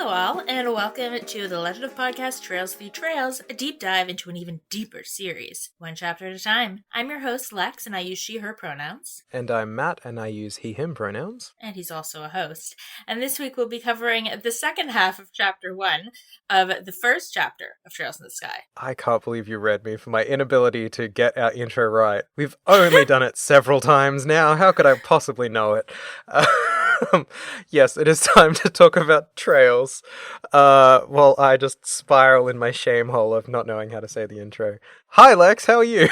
Hello all, and welcome to the Legend of Podcast Trails Through Trails, a deep dive into an even deeper series, one chapter at a time. I'm your host, Lex, and I use she, her pronouns. And I'm Matt, and I use he, him pronouns. And he's also a host. And this week we'll be covering the second half of Chapter 1 of the first chapter of Trails in the Sky. I can't believe you read me for my inability to get our intro right. We've only done it several times now. How could I possibly know it? Yes, it is time to talk about Trails. While I just spiral in my shame hole of not knowing how to say the intro. Hi, Lex. How are you?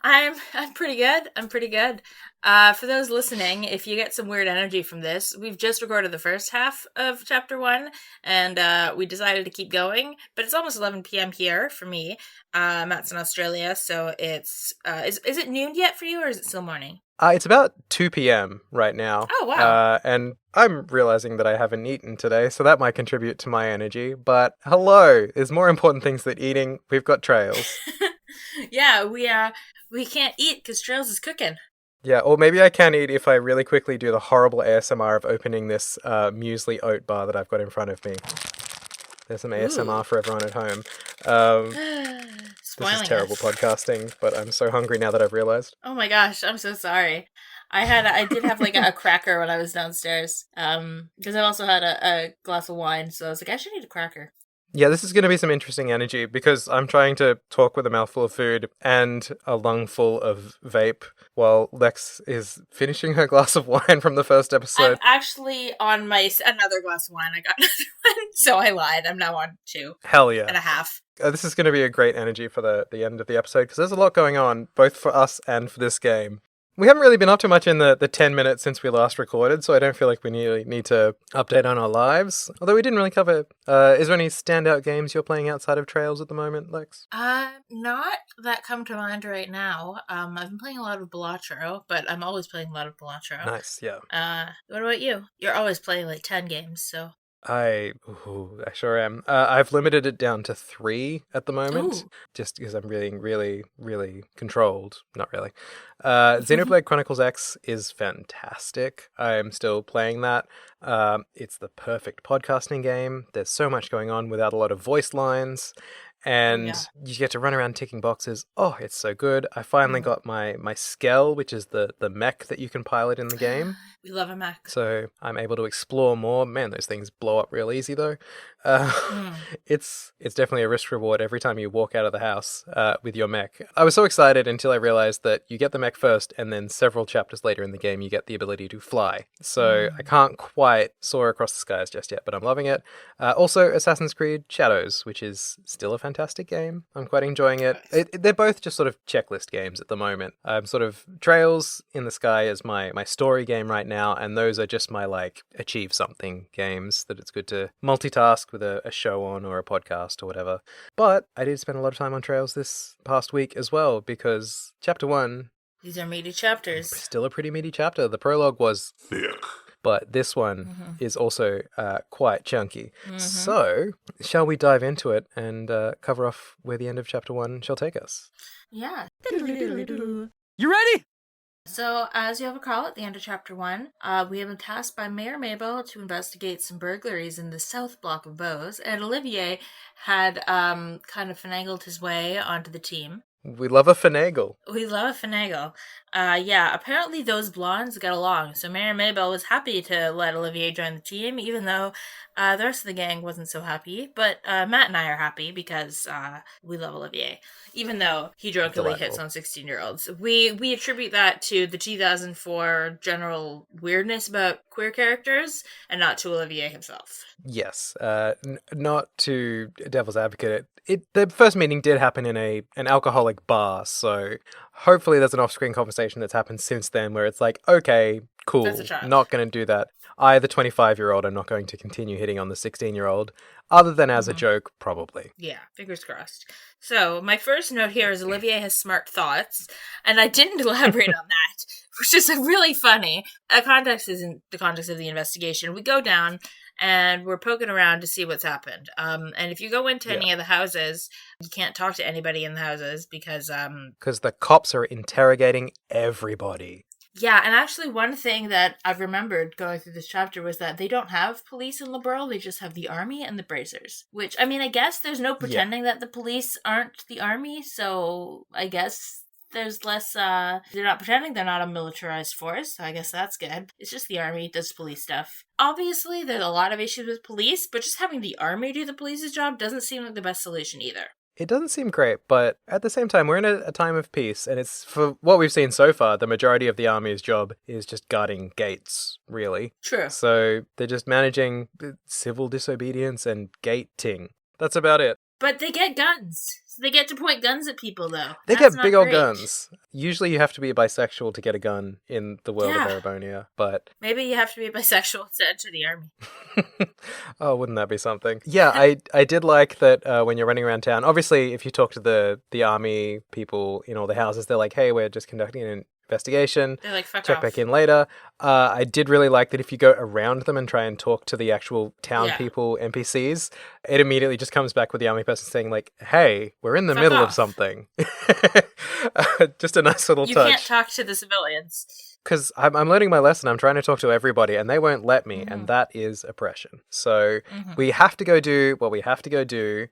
I'm pretty good. For those listening, if you get some weird energy from this, we've just recorded the first half of Chapter 1, and we decided to keep going, but it's almost 11 p.m. here for me. Matt's in Australia, so it's... Is it noon yet for you, or is it still morning? It's about 2 p.m. right now. Oh, wow. And I'm realizing that I haven't eaten today, so that might contribute to my energy. But hello, there's more important things than eating. We've got Trails. Yeah, we can't eat because Trails is cooking. Yeah, or maybe I can eat if I really quickly do the horrible ASMR of opening this muesli oat bar that I've got in front of me. There's some ASMR for everyone at home. This is terrible podcasting, but I'm so hungry now that I've realized. Oh my gosh, I'm so sorry. I did have like a cracker when I was downstairs. Because I also had a glass of wine, so I was like, I should eat a cracker. Yeah, this is going to be some interesting energy because I'm trying to talk with a mouthful of food and a lungful of vape while Lex is finishing her glass of wine from the first episode. I'm actually on another glass of wine. I got another one, so I lied. I'm now on 2. Hell yeah. And a half. This is going to be a great energy for the end of the episode because there's a lot going on, both for us and for this game. We haven't really been up to much in the 10 minutes since we last recorded, so I don't feel like we need to update on our lives. Although we didn't really cover... is there any standout games you're playing outside of Trails at the moment, Lex? Not that come to mind right now. I've been playing a lot of Balatro, but I'm always playing a lot of Balatro. Nice, yeah. What about you? You're always playing like 10 games, so... I sure am. I've limited it down to 3 at the moment, just because I'm really, really, really controlled. Not really. Xenoblade Chronicles X is fantastic. I'm still playing that. It's the perfect podcasting game. There's so much going on without a lot of voice lines. And you get to run around ticking boxes. Oh, it's so good. I finally got my Skell, which is the mech that you can pilot in the game. We love a mech. So I'm able to explore more. Man, those things blow up real easy, though. It's definitely a risk reward every time you walk out of the house with your mech. I was so excited until I realized that you get the mech first, and then several chapters later in the game, you get the ability to fly. So I can't quite soar across the skies just yet, but I'm loving it. Also, Assassin's Creed Shadows, which is still a fantastic game. I'm quite enjoying it. They're both just sort of checklist games at the moment. I'm sort of Trails in the Sky is my story game right now, and those are just my like achieve something games that it's good to multitask with a show on or a podcast or whatever. But I did spend a lot of time on Trails this past week as well because Chapter 1... These are meaty chapters. Still a pretty meaty chapter. The prologue was thick. But this one is also quite chunky. So, shall we dive into it and cover off where the end of Chapter 1 shall take us? Yeah. You ready? So, as you'll recall, at the end of Chapter 1, we have been tasked by Mayor Mabel to investigate some burglaries in the south block of Bose, and Olivier had kind of finagled his way onto the team. We love a finagle. We love a finagle. Apparently those blondes get along, so Mayor Mabel was happy to let Olivier join the team, even though the rest of the gang wasn't so happy. But Matt and I are happy because we love Olivier, even though he drunkenly hits on 16-year-olds. We attribute that to the 2004 general weirdness about queer characters, and not to Olivier himself. Yes, not to devil's advocate. The first meeting did happen in an alcoholic bar, so hopefully there's an off-screen conversation that's happened since then where it's like, okay, cool, not going to do that. I, the 25-year-old, am not going to continue hitting on the 16-year-old, other than as a joke, probably. Yeah, fingers crossed. So, my first note here is Olivier has smart thoughts, and I didn't elaborate on that, which is really funny. The context isn't the context of the investigation. We go down, and we're poking around to see what's happened. And if you go into any of the houses, you can't talk to anybody in the houses because... Because the cops are interrogating everybody. Yeah, and actually, one thing that I've remembered going through this chapter was that they don't have police in Liberl, they just have the army and the bracers. Which, I mean, I guess there's no Yeah. pretending that the police aren't the army, so I guess there's less, they're not pretending they're not a militarized force, so I guess that's good. It's just the army does police stuff. Obviously, there's a lot of issues with police, but just having the army do the police's job doesn't seem like the best solution either. It doesn't seem great, but at the same time, we're in a time of peace, and it's, for what we've seen so far, the majority of the army's job is just guarding gates, really. True. So they're just managing civil disobedience and gating. That's about it. But they get guns. So they get to point guns at people, though. They That's get not big old great. guns. Usually you have to be bisexual to get a gun in the world Yeah. of Erebonia, but... Maybe you have to be bisexual to enter the army. Oh, wouldn't that be something? Yeah, I did like that when you're running around town. Obviously, if you talk to the army people in all the houses, they're like, hey, we're just conducting an investigation. They're like, fuck Check off. back in later. I did really like that if you go around them and try and talk to the actual town Yeah. people, NPCs, it immediately just comes back with the army person saying like, hey, we're in the Fuck middle of off. something. Just a nice little You touch. can't talk to the civilians. Because I'm learning my lesson. I'm trying to talk to everybody, and they won't let me, Mhm. and that is oppression. So Mhm. we have to go do what we have to go do,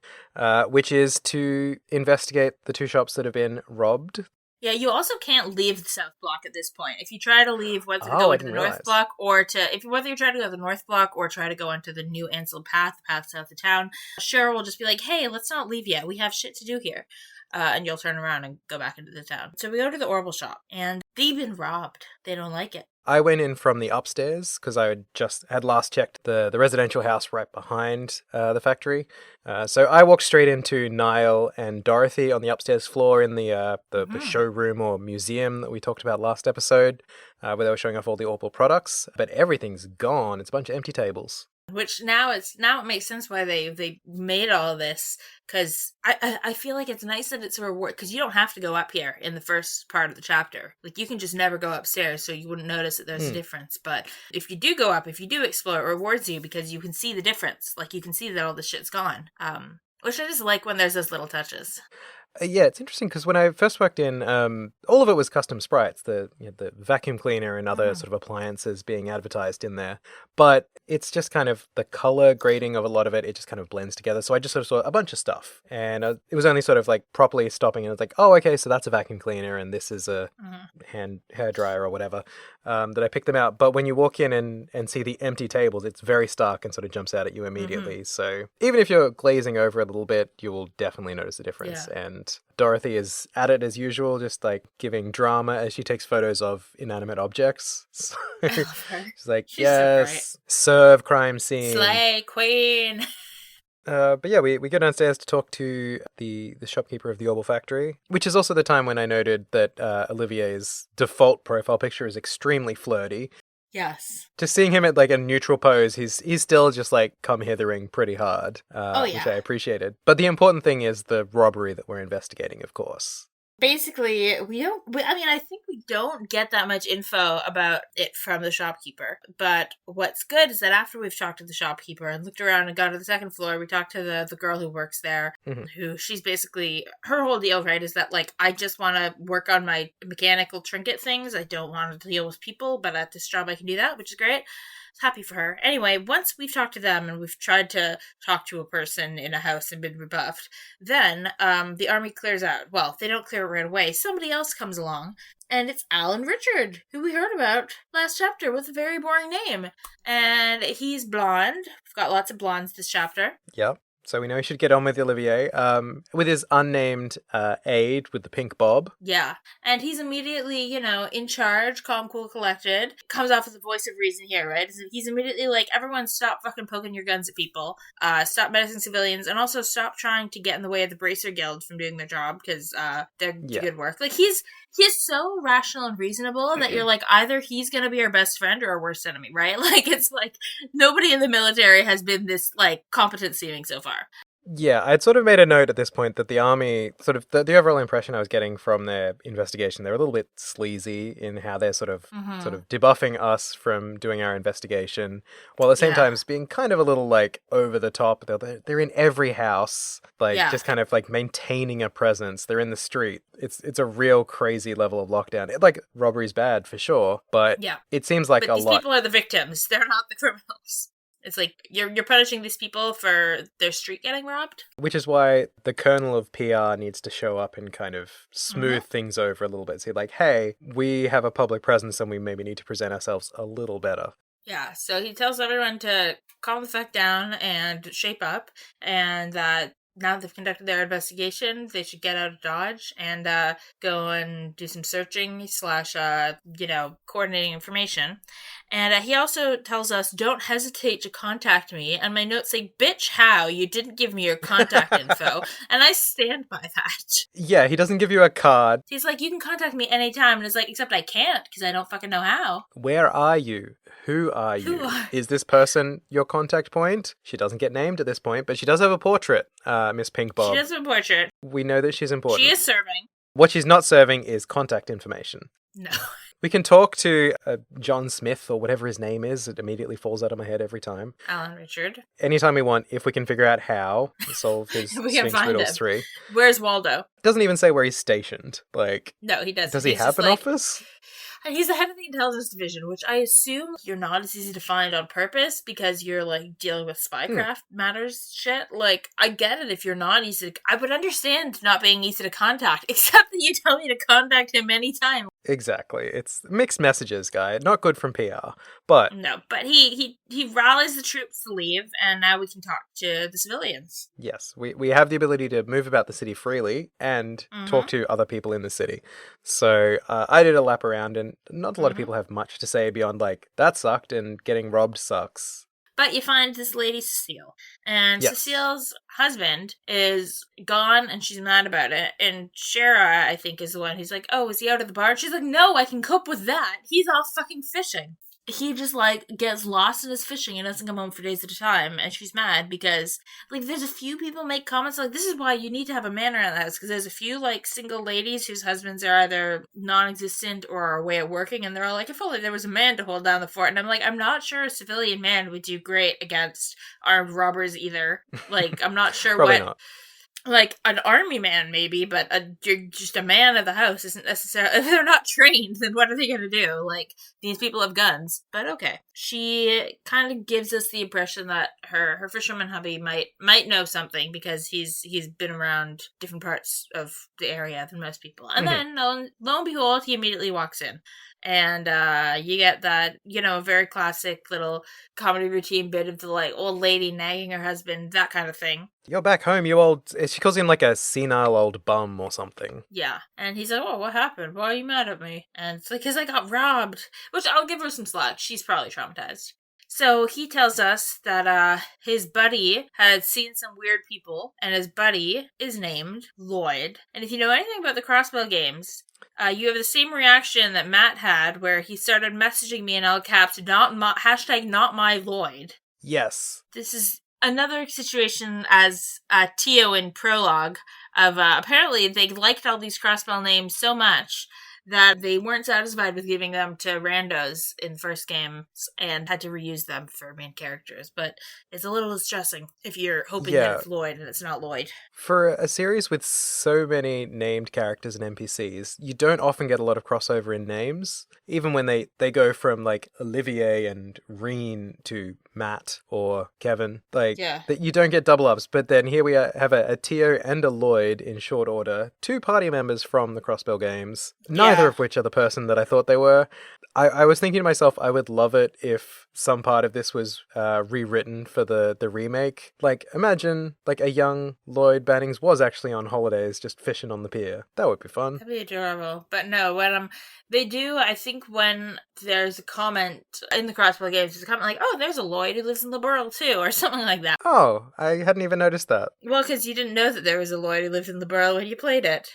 which is to investigate the two shops that have been robbed. Yeah, you also can't leave the South Block at this point. If you try to leave, whether to Oh, go I into the didn't North realize. Block or whether you try to go to the North Block or try to go into the new Ansel path, the path south of town, Cheryl will just be like, hey, let's not leave yet. We have shit to do here. And you'll turn around and go back into the town. So we go to the Orbital shop, and they've been robbed. They don't like it. I went in from the upstairs because I had last checked the residential house right behind the factory. So I walked straight into Niall and Dorothy on the upstairs floor in the showroom or museum that we talked about last episode, where they were showing off all the Orbital products. But everything's gone. It's a bunch of empty tables. Which now it makes sense why they made all of this, because I feel like it's nice that it's a reward, because you don't have to go up here in the first part of the chapter. Like, you can just never go upstairs, so you wouldn't notice that there's a difference. But if you do go up, if you do explore, it rewards you because you can see the difference. Like, you can see that all the shit's gone. Which I just like when there's those little touches. Yeah, it's interesting because when I first walked in, all of it was custom sprites, the vacuum cleaner and other sort of appliances being advertised in there. But it's just kind of the color grading of a lot of it, it just kind of blends together. So I just sort of saw a bunch of stuff. And it was only sort of like properly stopping and it's like, oh, okay, so that's a vacuum cleaner and this is a hair dryer or whatever, that I picked them out. But when you walk in and see the empty tables, it's very stark and sort of jumps out at you immediately. So even if you're glazing over it a little bit, you will definitely notice the difference. Yeah. And Dorothy is at it as usual, just like giving drama as she takes photos of inanimate objects. So she's like, She's so yes, serve crime scene. Slay Queen. But yeah, we go downstairs to talk to the shopkeeper of the Orbital factory, which is also the time when I noted that Olivier's default profile picture is extremely flirty. Yes. Just seeing him at like a neutral pose, he's still just like come hithering pretty hard, which I appreciated. But the important thing is the robbery that we're investigating, of course. Basically, I think we don't get that much info about it from the shopkeeper. But what's good is that after we've talked to the shopkeeper and looked around and got to the second floor, we talked to the girl who works there, who she's basically, her whole deal, right, is that, like, I just want to work on my mechanical trinket things. I don't want to deal with people, but at this job I can do that, which is great. Happy for her. Anyway, once we've talked to them and we've tried to talk to a person in a house and been rebuffed, then the army clears out. Well, they don't clear it right away. Somebody else comes along, and it's Alan Richard, who we heard about last chapter with a very boring name. And he's blonde. We've got lots of blondes this chapter. Yep. So we know he should get on with Olivier, with his unnamed aide with the pink bob. Yeah. And he's immediately, in charge, calm, cool, collected. Comes off as the voice of reason here, right? He's immediately like, everyone stop fucking poking your guns at people. Stop menacing civilians. And also stop trying to get in the way of the Bracer Guild from doing their job, because they're good work. Like, he's so rational and reasonable that you're like, either he's gonna be our best friend or our worst enemy, right? Like, it's like, nobody in the military has been this, like, competent seeming so far. Yeah, I'd sort of made a note at this point that the army, sort of the overall impression I was getting from their investigation, they're a little bit sleazy in how they're sort Mm-hmm. of debuffing us from doing our investigation, while at the same Yeah. time being kind of a little like over the top. They're in every house, like Yeah. just kind of like maintaining a presence. They're in the street. It's a real crazy level of lockdown. Like robbery's bad for sure, but Yeah. it seems like But a these lot. people are the victims. They're not the criminals. It's like you're punishing these people for their street getting robbed. Which is why the kernel of PR needs to show up and kind of Mm-hmm. smooth things over a little bit. See, like, hey, we have a public presence and we maybe need to present ourselves a little better. Yeah, so he tells everyone to calm the fuck down and shape up, and that now that they've conducted their investigation, they should get out of Dodge and go and do some searching slash, coordinating information. And he also tells us, don't hesitate to contact me. And my notes say, bitch, how? You didn't give me your contact info. And I stand by that. Yeah, he doesn't give you a card. He's like, you can contact me anytime. And it's like, except I can't because I don't fucking know how. Where are you? Who are Who you? are Is this person your contact point? She doesn't get named at this point, but she does have a portrait, Miss Pink She Bob. does a portrait. We know that she's important. She is serving. What she's not serving is contact information. No. We can talk to John Smith or whatever his name is. It immediately falls out of my head every time. Alan Richard. Anytime we want, if we can figure out how to solve his We can Sphinx find Riddles him. 3. Where's Waldo? Doesn't even say where he's stationed. Like, No, he doesn't. does he He's have just an like, office? and he's the head of the intelligence division, which I assume you're not as easy to find on purpose because you're like dealing with spycraft matters shit. Like, I get it if you're not easy to, I would understand not being easy to contact, except that you tell me to contact him anytime. Exactly. It's mixed messages, guy. Not good from PR. But No, but he rallies the troops to leave, and now we can talk to the civilians. yes, we have the ability to move about the city freely and talk to other people in the city. So I did a lap around, and not a lot of people have much to say beyond, like, that sucked and getting robbed sucks. But you find this lady, Cecile. And Yes. Cecile's husband is gone and she's mad about it. And Shara, I think, is the one who's like, oh, is he out of the bar? And she's like, no, I can cope with that. He's off fucking fishing. He just, like, gets lost in his fishing and doesn't come home for days at a time. And she's mad because, like, there's a few people make comments like, this is why you need to have a man around the house. Because there's a few, like, single ladies whose husbands are either non-existent or are away at working. And they're all like, if only there was a man to hold down the fort. And I'm like, I'm not sure a civilian man would do great against armed robbers either. Like, I'm not sure Probably what... not. Like, an army man, maybe, but you're just a man of the house isn't necessarily... If they're not trained, then what are they gonna do? Like, these people have guns. But okay. She kind of gives us the impression that her fisherman hubby might know something, because he's been around different parts of the area than most people. And then, lo and behold, he immediately walks in. And you get that, very classic little comedy routine bit of the, like, old lady nagging her husband, that kind of thing. You're back home, you old... She calls him like a senile old bum or something. Yeah. And he's like, oh, what happened? Why are you mad at me? And it's like, because I got robbed. Which, I'll give her some slack. She's probably traumatized. So he tells us that his buddy had seen some weird people, and his buddy is named Lloyd. And if you know anything about the Crossbow games, you have the same reaction that Matt had, where he started messaging me in all caps, hashtag not my Lloyd. Yes. This is another situation as Teoh in Prologue of apparently they liked all these Crossbow names so much that they weren't satisfied with giving them to randos in first games and had to reuse them for main characters. But it's a little distressing if you're hoping that it's Lloyd and it's not Lloyd. For a series with so many named characters and NPCs, you don't often get a lot of crossover in names. Even when they go from, like, Olivier and Reen to Matt or Kevin. Like, that you don't get double ups. But then here we have a Teoh and a Lloyd in short order. 2 party members from the Crossbow games. Neither of which are the person that I thought they were. I was thinking to myself, I would love it if some part of this was rewritten for the remake. Like, imagine, like, a young Lloyd Bannings was actually on holidays just fishing on the pier. That would be fun. That'd be adorable. But no, when they do, I think when there's a comment in the Crossbow games, there's a comment like, oh, there's a Lloyd who lives in Liberl too, or something like that. Oh, I hadn't even noticed that. Well, because you didn't know that there was a Lloyd who lived in Liberl when you played it.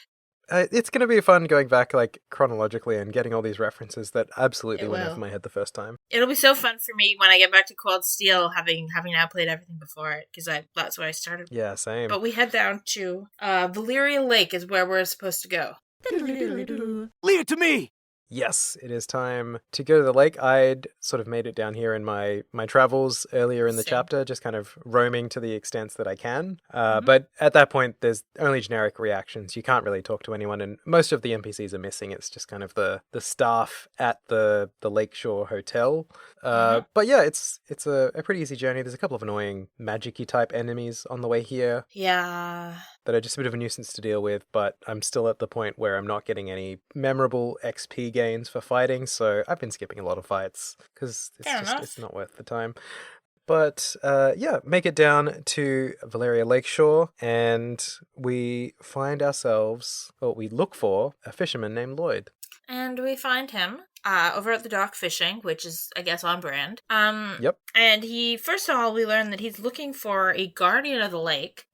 It's going to be fun going back like chronologically and getting all these references that absolutely It went will. over my head the first time. It'll be so fun for me when I get back to Cold Steel, having now played everything before it, because that's where I started. Yeah, same. But we head down to Valleria Lake is where we're supposed to go. Leave it to me! Yes, it is time to go to the lake. I'd sort of made it down here in my travels earlier in the Same. chapter, just kind of roaming to the extent that I can. But at that point, there's only generic reactions. You can't really talk to anyone, and most of the NPCs are missing. It's just kind of the staff at the Lakeshore Hotel. But yeah, it's a pretty easy journey. There's a couple of annoying magic-y type enemies on the way here. Yeah. That are just a bit of a nuisance to deal with, but I'm still at the point where I'm not getting any memorable XP gains for fighting, so I've been skipping a lot of fights because it's not worth the time. But yeah, make it down to Valleria Lakeshore, and we find ourselves, or we look for, a fisherman named Lloyd. And we find him over at the dock fishing, which is, I guess, on brand. Yep. And first of all, we learn that he's looking for a guardian of the lake.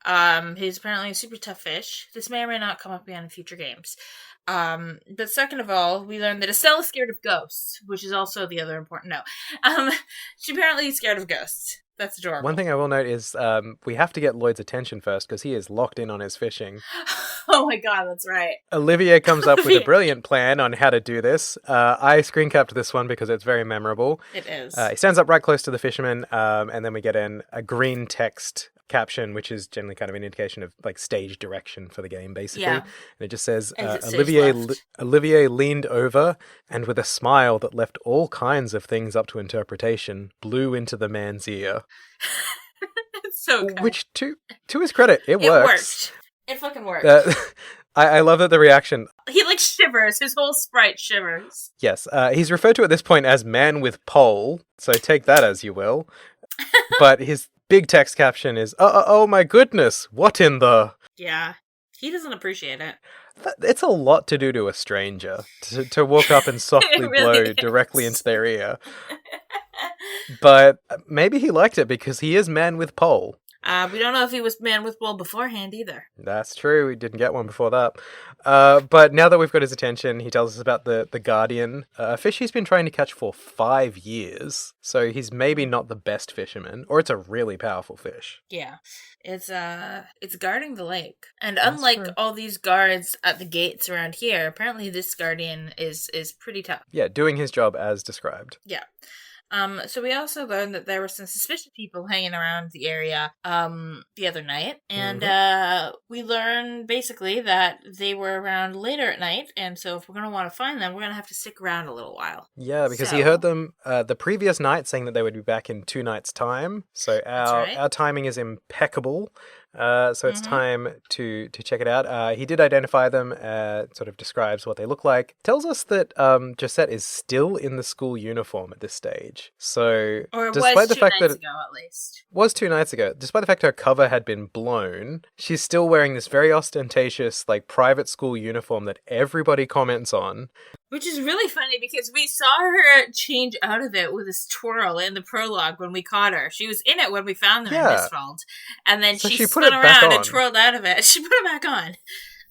He's apparently a super tough fish. This may or may not come up again in future games. But second of all, we learn that Estelle is scared of ghosts, which is also the other important note. She apparently is scared of ghosts. That's adorable. One thing I will note is we have to get Lloyd's attention first because he is locked in on his fishing. Oh my god, that's right. Olivier comes up with a brilliant plan on how to do this. I screen capped this one because it's very memorable. It is. He stands up right close to the fisherman, and then we get in a green text caption, which is generally kind of an indication of like stage direction for the game, basically. Yeah. And it just says, Exit Olivier leaned over and with a smile that left all kinds of things up to interpretation, blew into the man's ear. It's so good. Which, to his credit, it works. It fucking worked. I love that the reaction. He like shivers. His whole sprite shivers. Yes. He's referred to at this point as man with pole, so take that as you will. But his big text caption is, oh my goodness, what in the... Yeah. He doesn't appreciate it. It's a lot to do to a stranger, to walk up and softly really blow directly into their ear. But maybe he liked it because he is man with pole. We don't know if he was man with wool beforehand either. That's true. We didn't get one before that. But now that we've got his attention, he tells us about the guardian, a fish he's been trying to catch for 5 years. So he's maybe not the best fisherman, or it's a really powerful fish. Yeah. It's guarding the lake. And That's unlike true. all these guards at the gates around here, apparently this guardian is pretty tough. Yeah, doing his job as described. Yeah. So we also learned that there were some suspicious people hanging around the area the other night, and we learned basically that they were around later at night, and so if we're going to want to find them, we're going to have to stick around a little while. Yeah, because he heard them the previous night saying that they would be back in 2 nights' time, so our timing is impeccable. So it's time to check it out. He did identify them, sort of describes what they look like. Tells us that Josette is still in the school uniform at this stage. So Or it despite was the 2 fact nights that ago, at least. was 2 nights ago, despite the fact her cover had been blown, she's still wearing this very ostentatious, like, private school uniform that everybody comments on. Which is really funny because we saw her change out of it with this twirl in the prologue when we caught her. She was in it when we found them in Mistfeld. And then So she put spun it back around on. And twirled out of it. She put it back on.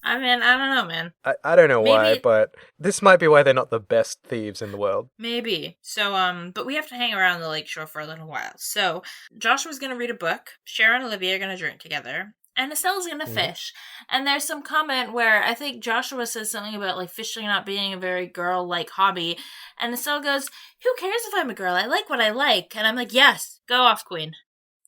I mean, I don't know, man. I don't know why, Maybe- but this might be why they're not the best thieves in the world. Maybe. So, but we have to hang around the lakeshore for a little while. So, Joshua's going to read a book. Sharon and Olivia are going to drink together. And Estelle's going to fish. And there's some comment where I think Joshua says something about, like, fishing not being a very girl-like hobby. And Estelle goes, who cares if I'm a girl? I like what I like. And I'm like, yes, go off, queen.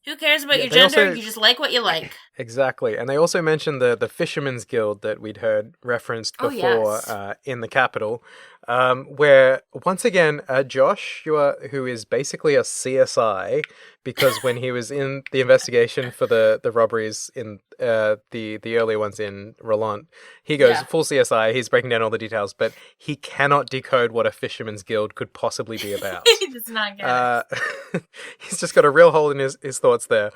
Who cares about your they gender? also- You just like what you like. Exactly. And they also mentioned the Fishermen's Guild that we'd heard referenced Oh, before yes. in the capital, where, once again, Joshua, who is basically a CSI, because when he was in the investigation for the robberies in the earlier ones in Roland, he goes full CSI, he's breaking down all the details, but he cannot decode what a Fishermen's Guild could possibly be about. He does not get it. He's just got a real hole in his thoughts there.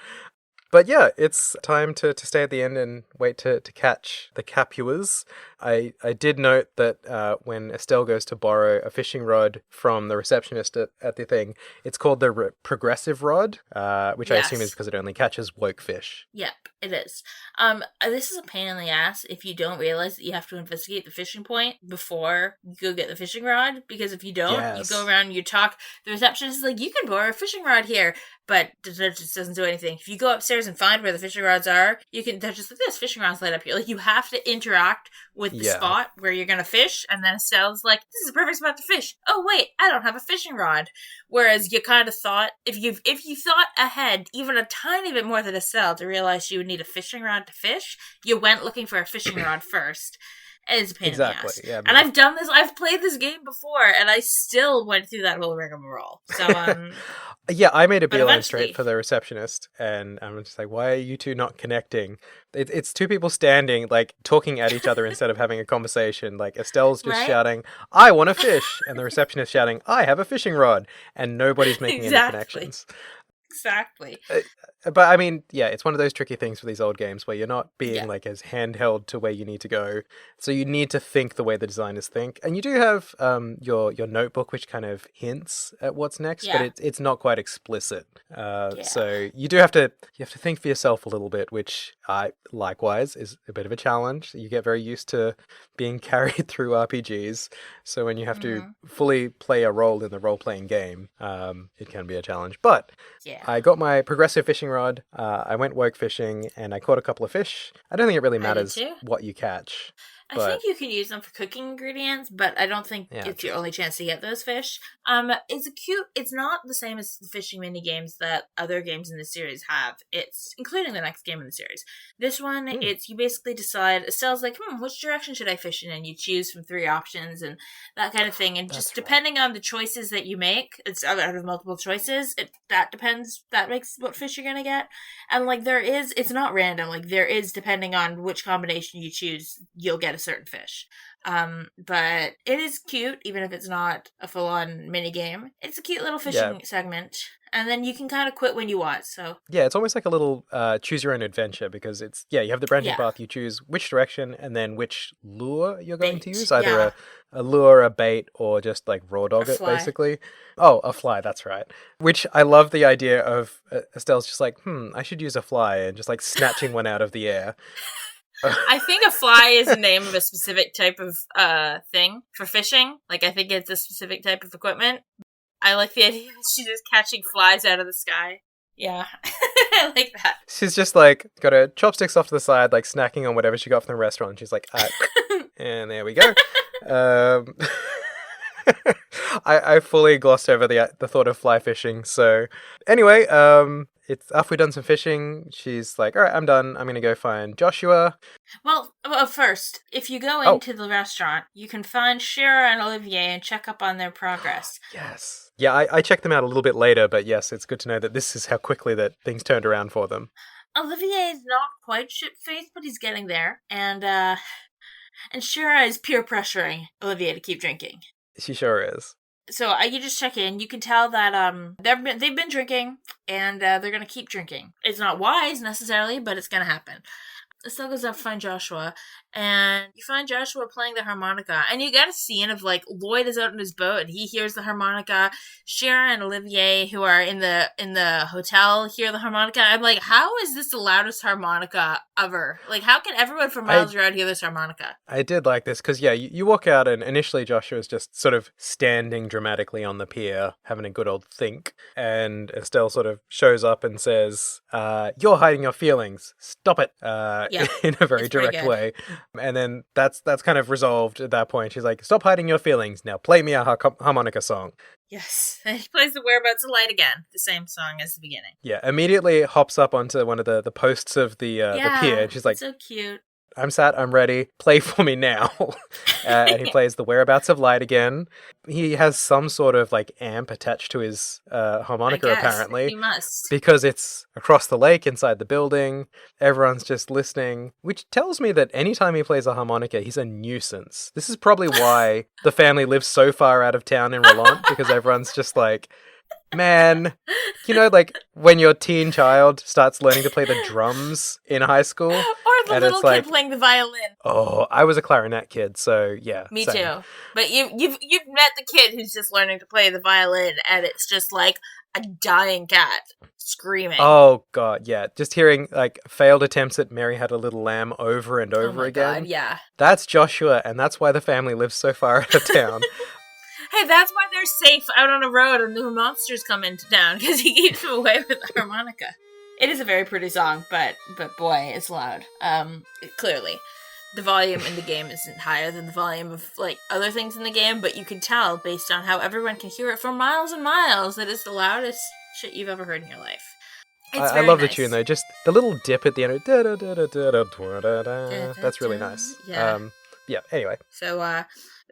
But yeah, it's time to stay at the end and wait to catch the Capuas. I did note that when Estelle goes to borrow a fishing rod from the receptionist at the thing, it's called the progressive rod, which I assume is because it only catches woke fish. Yep. It is. This is a pain in the ass if you don't realize that you have to investigate the fishing point before you go get the fishing rod. Because if you don't, you go around and you talk. The receptionist is like, "You can borrow a fishing rod here," but it just doesn't do anything. If you go upstairs and find where the fishing rods are, they're just like, "This fishing rod's laid up here." Like, you have to interact with the spot where you're gonna fish, and then Estelle's like, "This is a perfect spot to fish." Oh wait, I don't have a fishing rod. Whereas you kind of thought, if you thought ahead even a tiny bit more than Estelle to realize you would need a fishing rod to fish, you went looking for a fishing rod first. It's a pain in the ass. Yeah, and I've done this. I've played this game before, and I still went through that whole rigmarole. So, yeah, I made a beeline straight for the receptionist, and I'm just like, why are you two not connecting? It's two people standing, like, talking at each other instead of having a conversation. Like, Estelle's just shouting, "I want to fish," and the receptionist shouting, "I have a fishing rod," and nobody's making any connections. Exactly. But I mean, yeah, it's one of those tricky things for these old games where you're not being like as handheld to where you need to go. So you need to think the way the designers think. And you do have your notebook, which kind of hints at what's next, but it's not quite explicit. So you do have to think for yourself a little bit, which likewise is a bit of a challenge. You get very used to being carried through RPGs. So when you have to fully play a role in the role-playing game, it can be a challenge. But I got my progressive fishing rod. I went woke fishing and I caught a couple of fish. I don't think it really matters what you catch. I think you can use them for cooking ingredients, but I don't think it's your only chance to get those fish. It's not the same as the fishing mini games that other games in the series have. It's including the next game in the series. This one, it's you basically decide. Estelle's like, which direction should I fish in? And you choose from 3 options and that kind of thing. And just depending on the choices that you make, it's out of multiple choices. That depends. That makes what fish you're gonna get. And like it's not random. Like there is, depending on which combination you choose, you'll get a certain fish. But it is cute, even if it's not a full-on mini game. It's a cute little fishing segment, and then you can kind of quit when you want. So it's almost like a little choose your own adventure, because it's you have the branching path. You choose which direction and then which lure you're going to use, either a lure, a bait, or just like raw dog it basically. Oh, a fly, that's right. Which I love the idea of Estelle's just like, I should use a fly, and just like snatching one out of the air. I think a fly is the name of a specific type of thing for fishing. Like, I think it's a specific type of equipment. I like the idea that she's just catching flies out of the sky. Yeah, I like that. She's just like got her chopsticks off to the side, like snacking on whatever she got from the restaurant. She's like, and there we go. I fully glossed over the thought of fly fishing. So anyway, it's after we've done some fishing, she's like, all right, I'm done. I'm going to go find Joshua. Well, first, if you go into the restaurant, you can find Shira and Olivier and check up on their progress. Yes. Yeah, I checked them out a little bit later, but yes, it's good to know that this is how quickly that things turned around for them. Olivier is not quite ship-faced, but he's getting there. And Shira is peer pressuring Olivier to keep drinking. She sure is. So you just check in. You can tell that they've been drinking, and they're going to keep drinking. It's not wise, necessarily, but it's going to happen. Estelle goes up to find Joshua, and you find Joshua playing the harmonica. And you get a scene of, like, Lloyd is out in his boat, and he hears the harmonica. Shira and Olivier, who are in the hotel, hear the harmonica. I'm like, how is this the loudest harmonica ever? Like, how can everyone from miles around hear this harmonica? I did like this, because, you walk out, and initially Joshua's just sort of standing dramatically on the pier, having a good old think, and Estelle sort of shows up and says, you're hiding your feelings. Stop it. In a very direct way. And then that's kind of resolved at that point. She's like, stop hiding your feelings. Now play me a harmonica song. Yes. And he plays the Whereabouts of Light again. The same song as the beginning. Yeah. Immediately hops up onto one of the posts of the pier. And she's like, so cute. I'm sat, I'm ready, play for me now. And he plays the Whereabouts of Light again. He has some sort of like amp attached to his harmonica, apparently. He must. Because it's across the lake inside the building. Everyone's just listening, which tells me that anytime he plays a harmonica, he's a nuisance. This is probably why the family lives so far out of town in Rollant, because everyone's just like, man, like when your teen child starts learning to play the drums in high school. Or the little kid playing the violin. Oh, I was a clarinet kid, so yeah. Me too. But you've met the kid who's just learning to play the violin, and it's just like, a dying cat screaming. Oh god, yeah. Just hearing like failed attempts at Mary Had a Little Lamb over and over again. God, yeah. That's Joshua, and that's why the family lives so far out of town. Hey, that's why they're safe out on a road and the monsters come into town, because he keeps them away with the harmonica. It is a very pretty song, but boy, it's loud. Clearly. The volume in the game isn't higher than the volume of, like, other things in the game, but you can tell, based on how everyone can hear it for miles and miles, that it's the loudest shit you've ever heard in your life. I love the tune, though. Just the little dip at the end. That's really nice. Yeah, anyway. So,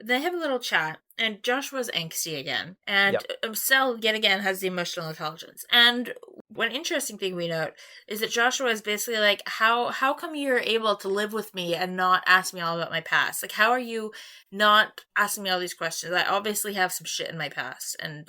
they have a little chat, and Joshua's angsty again. And Estelle, yet again, has the emotional intelligence. And one interesting thing we note is that Joshua is basically like, how come you're able to live with me and not ask me all about my past? Like, how are you not asking me all these questions? I obviously have some shit in my past. And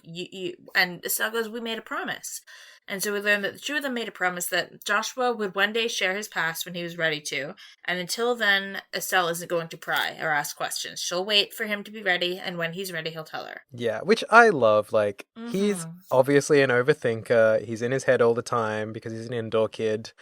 and Estelle goes, we made a promise. And so we learned that the two of them made a promise that Joshua would one day share his past when he was ready to. And until then, Estelle isn't going to pry or ask questions. She'll wait for him to be ready, and when he's ready, he'll tell her. Yeah, which I love. Like, he's obviously an overthinker. He's in his head all the time because he's an indoor kid.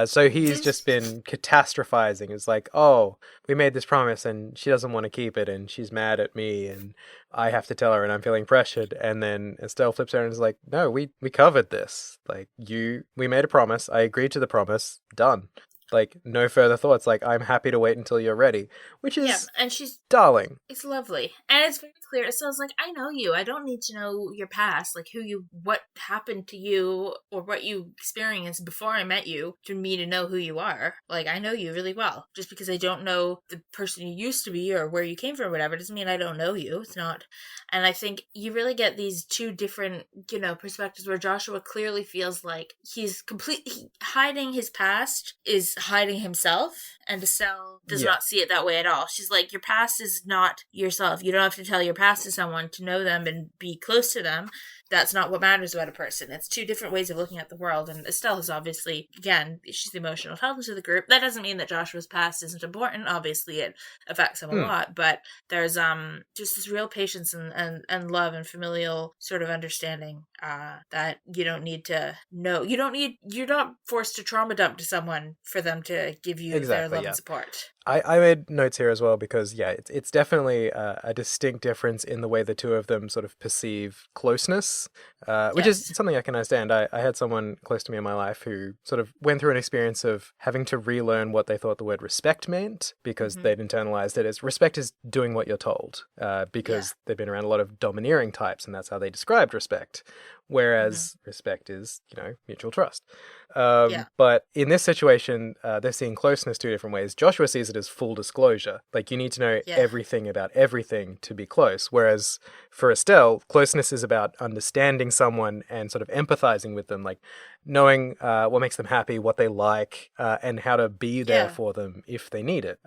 So he's just been catastrophizing. It's like, oh, we made this promise and she doesn't want to keep it and she's mad at me and I have to tell her and I'm feeling pressured. And then Estelle flips her and is like, no, we covered this. Like, we made a promise. I agreed to the promise. Done. Like, no further thoughts. Like, I'm happy to wait until you're ready. Which is, and she's darling. It's lovely. And it's very clear. Estelle's like, I know you. I don't need to know your past. Like, what happened to you or what you experienced before I met you to me to know who you are. Like, I know you really well. Just because I don't know the person you used to be or where you came from or whatever doesn't mean I don't know you. It's not. And I think you really get these two different, perspectives where Joshua clearly feels like he's completely hiding his past is hiding himself, and Estelle does not see it that way at all. She's like, your past is not yourself. You don't have to tell your past to someone to know them and be close to them. That's not what matters about a person. It's two different ways of looking at the world. And Estelle is obviously, again, she's the emotional intelligence of the group. That doesn't mean that Joshua's past isn't important. Obviously, it affects him a lot. But there's just this real patience and love and familial sort of understanding that you don't need to know. You're not forced to trauma dump to someone for them to give you their love and support. I made notes here as well because, it's definitely a distinct difference in the way the two of them sort of perceive closeness, which is something I can understand. I had someone close to me in my life who sort of went through an experience of having to relearn what they thought the word respect meant because they'd internalized it as respect is doing what you're told, because they've been around a lot of domineering types and that's how they described respect. Whereas respect is, mutual trust. But in this situation, they're seeing closeness two different ways. Joshua sees it as full disclosure. Like, you need to know everything about everything to be close. Whereas for Estelle, closeness is about understanding someone and sort of empathizing with them, like knowing what makes them happy, what they like, and how to be there for them if they need it.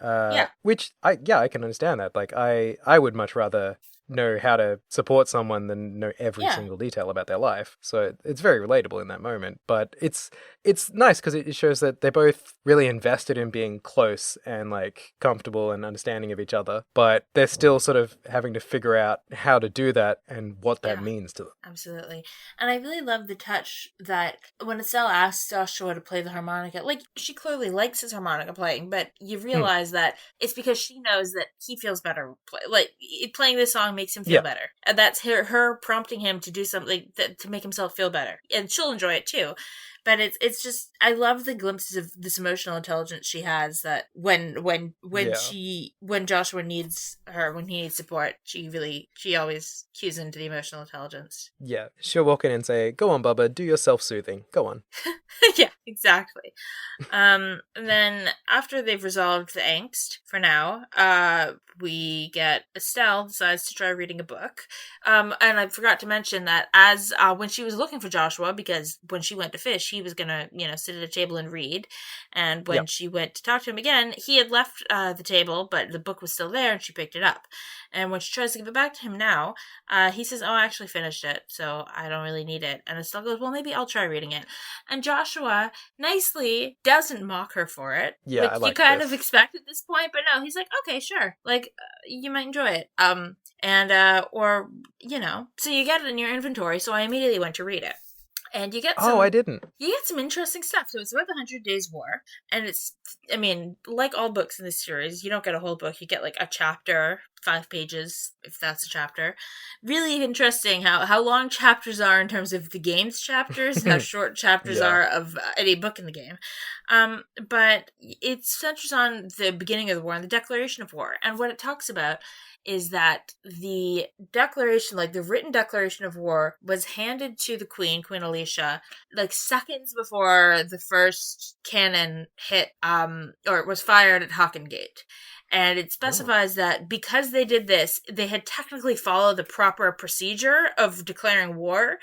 Which, I can understand that. Like, I would much rather know how to support someone than know every single detail about their life. So it's very relatable in that moment. But it's nice because it shows that they're both really invested in being close and like comfortable and understanding of each other, but they're still sort of having to figure out how to do that and what that means to them. Absolutely. And I really love the touch that when Estelle asks Joshua to play the harmonica, like, she clearly likes his harmonica playing, but you realize that it's because she knows that he feels better playing this song makes him feel better. And that's her prompting him to do something to make himself feel better. And she'll enjoy it too. But it's just, I love the glimpses of this emotional intelligence she has that when Joshua needs her, when he needs support, she always cues into the emotional intelligence. Yeah, she'll walk in and say, go on, Bubba, do your self-soothing. Go on. Yeah, exactly. And then after they've resolved the angst, for now, we get Estelle decides to try reading a book. And I forgot to mention that as when she was looking for Joshua, because when she went to fish, he was gonna, sit at a table and read. And when she went to talk to him again, he had left the table, but the book was still there, and she picked it up. And when she tries to give it back to him now, he says, "Oh, I actually finished it, so I don't really need it." And Estelle goes, "Well, maybe I'll try reading it." And Joshua nicely doesn't mock her for it. Yeah, I like you kind this. of expect at this point, but no, he's like, "Okay, sure. Like, you might enjoy it." So you get it in your inventory, so I immediately went to read it. And you get Oh, I didn't. you get some interesting stuff. So it's about the 100 Days War, and it's, I mean, like all books in this series, you don't get a whole book. You get like a chapter, 5 pages, if that's a chapter. Really interesting how long chapters are in terms of the game's chapters, and how short chapters are of any book in the game. But it centers on the beginning of the war and the declaration of war, and what it talks about is that the declaration, like the written declaration of war, was handed to the Queen Alicia, like seconds before the first cannon hit, or was fired at Hockengate. And it specifies that because they did this, they had technically followed the proper procedure of declaring war,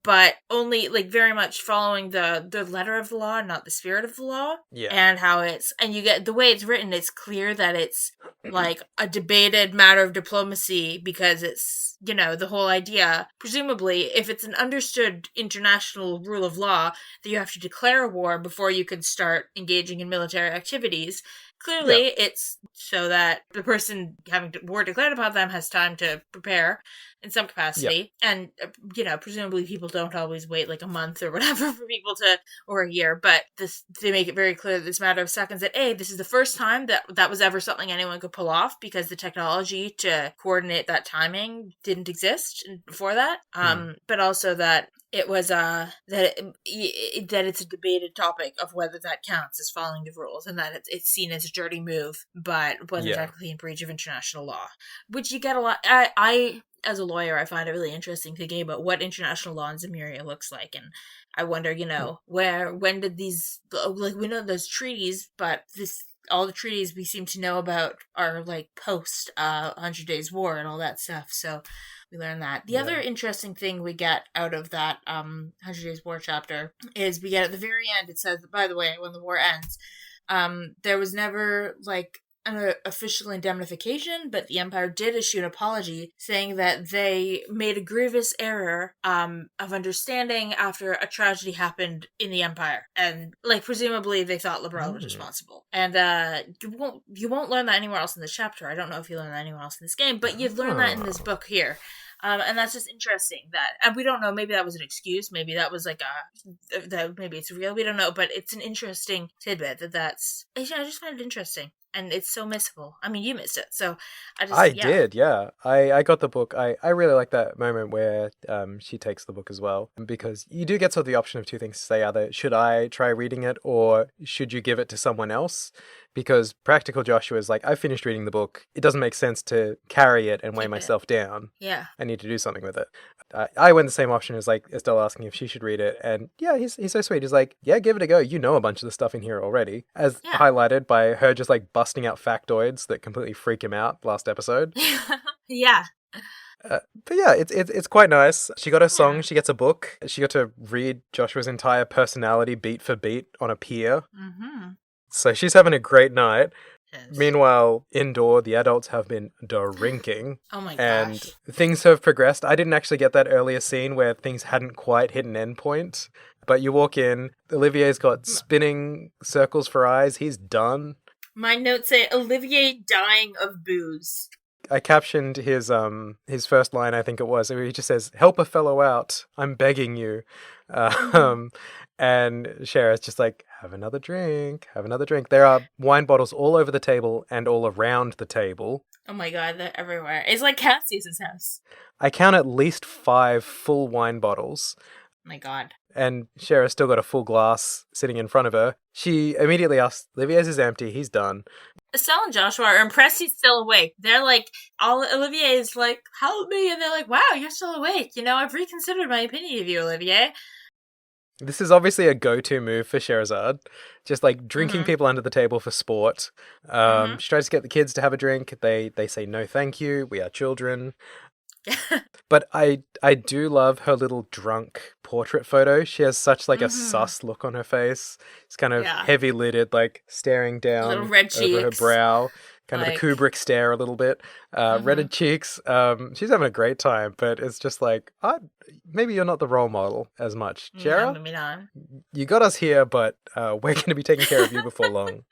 but only like very much following the letter of the law, not the spirit of the law. Yeah. And how and you get the way it's written, it's clear that it's like a debated matter of diplomacy, because it's, you know, the whole idea, presumably, if it's an understood international rule of law that you have to declare a war before you can start engaging in military activities. Clearly, it's so that the person having war declared upon them has time to prepare in some capacity. And, you know, presumably people don't always wait like a month or whatever for people to, or a year, but they make it very clear that it's a matter of seconds that, A, this is the first time that was ever something anyone could pull off, because the technology to coordinate that timing didn't exist before that. But also that it was that it's a debated topic of whether that counts as following the rules, and that it's seen as a dirty move, but wasn't technically in breach of international law, which you get a lot. I as a lawyer, I find it really interesting thinking about what international law in Zemuria looks like, and I wonder, you know, when did these, like, we know there's treaties, but all the treaties we seem to know about are like post 100 Days War and all that stuff. So we learn that. The other interesting thing we get out of that 100 Days War chapter is we get at the very end, it says, by the way, when the war ends, there was never like an official indemnification, but the Empire did issue an apology saying that they made a grievous error of understanding after a tragedy happened in the Empire, and like presumably they thought Liberal was responsible. And you won't learn that anywhere else in this chapter. I don't know if you learn that anywhere else in this game, but you've learned that in this book here. And that's just interesting that, and we don't know, maybe that was an excuse, maybe that was like maybe it's real, we don't know, but it's an interesting tidbit I just find it interesting. And it's so missable. I mean, you missed it, so I did, yeah. I got the book. I really like that moment where she takes the book as well, because you do get sort of the option of two things to say: either should I try reading it, or should you give it to someone else? Because Practical Joshua is like, I finished reading the book. It doesn't make sense to carry it and weigh myself down. Yeah. I need to do something with it. I went the same option as like Estelle asking if she should read it. And yeah, he's so sweet. He's like, yeah, give it a go. You know a bunch of the stuff in here already. As highlighted by her just like busting out factoids that completely freak him out last episode. Yeah. But yeah, it's quite nice. She got a song, she gets a book. She got to read Joshua's entire personality beat for beat on a pier. Mm-hmm. So she's having a great night. Yes. Meanwhile, indoor, the adults have been drinking. Oh my gosh. And things have progressed. I didn't actually get that earlier scene where things hadn't quite hit an end point. But you walk in, Olivier's got spinning circles for eyes. He's done. My notes say, Olivier dying of booze. I captioned his first line, I think it was, where he just says, "Help a fellow out. I'm begging you." And Shara's just like, have another drink. There are wine bottles all over the table and all around the table. Oh my god, they're everywhere. It's like Cassius's house. I count at least 5 full wine bottles. My god. And Shara's still got a full glass sitting in front of her. She immediately asks, Olivier's is empty, he's done. Estelle and Joshua are impressed he's still awake. They're like, Olivier is like, help me, and they're like, wow, you're still awake. You know, I've reconsidered my opinion of you, Olivier. This is obviously a go-to move for Scheherazade. Just like drinking people under the table for sport. She tries to get the kids to have a drink. They say, no thank you, we are children. But I do love her little drunk portrait photo. She has such like a sus look on her face. It's kind of heavy-lidded, like staring down little red over her cheeks. brow. kind of the Like, Kubrick stare a little bit, reddened cheeks. She's having a great time, but it's just like, maybe you're not the role model as much. no, Jera, maybe not. you got us here, but we're going to be taking care of you before long.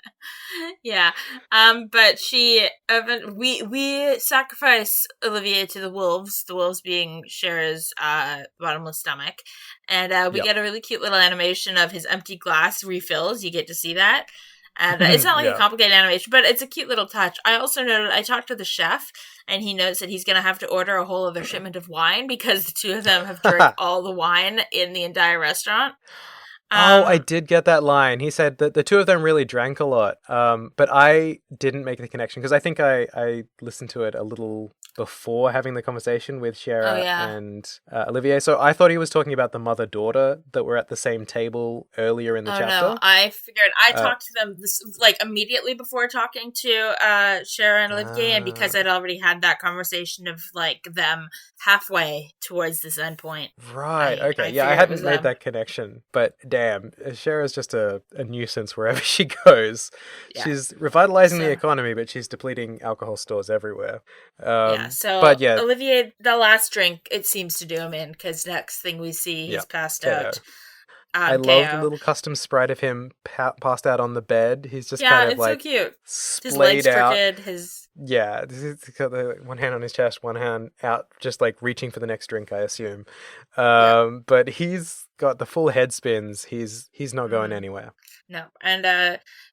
Yeah. But we sacrifice Olivier to the wolves being Cher's bottomless stomach. And we Yep. get a really cute little animation of his empty glass refills. You get to see that. And it's not like a Yeah. complicated animation, but it's a cute little touch. I also noted, I talked to the chef, and he notes that he's going to have to order a whole other shipment of wine because the two of them have drank all the wine in the entire restaurant. I did get that line. He said that the two of them really drank a lot, but I didn't make the connection because I think I listened to it a little before having the conversation with Shara and Olivier. So I thought he was talking about the mother-daughter that were at the same table earlier in the chapter. No, I figured I talked to them immediately before talking to Shara and Olivier, and because I'd already had that conversation of them halfway towards this endpoint. Right, okay. I hadn't made that connection, but damn, Shara's just a nuisance wherever she goes. Yeah. She's revitalizing the economy, but she's depleting alcohol stores everywhere. Olivier, the last drink, it seems to do him in, because next thing we see, he's passed out. I love the little custom sprite of him passed out on the bed. He's just kind of so cute. Splayed his legs out. crooked, He's got one hand on his chest, one hand out, just reaching for the next drink, I assume. But he's got the full head spins. He's not going anywhere. No, and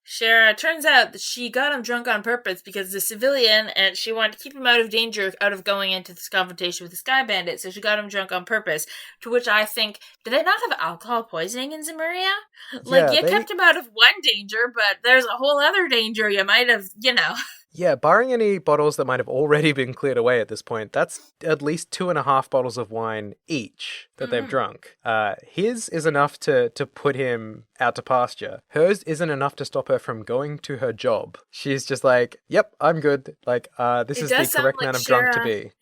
Shara, turns out that she got him drunk on purpose because the civilian, and she wanted to keep him out of danger, out of going into this confrontation with the Sky Bandit, so she got him drunk on purpose, to which I think, did they not have alcohol poisoning in Zemuria? You kept him out of one danger, but there's a whole other danger you might have, Yeah, barring any bottles that might have already been cleared away at this point, that's at least 2.5 bottles of wine each that they've drunk. His is enough to put him out to pasture. Hers isn't enough to stop her from going to her job. She's just yep, I'm good. This is the correct amount of drunk to be.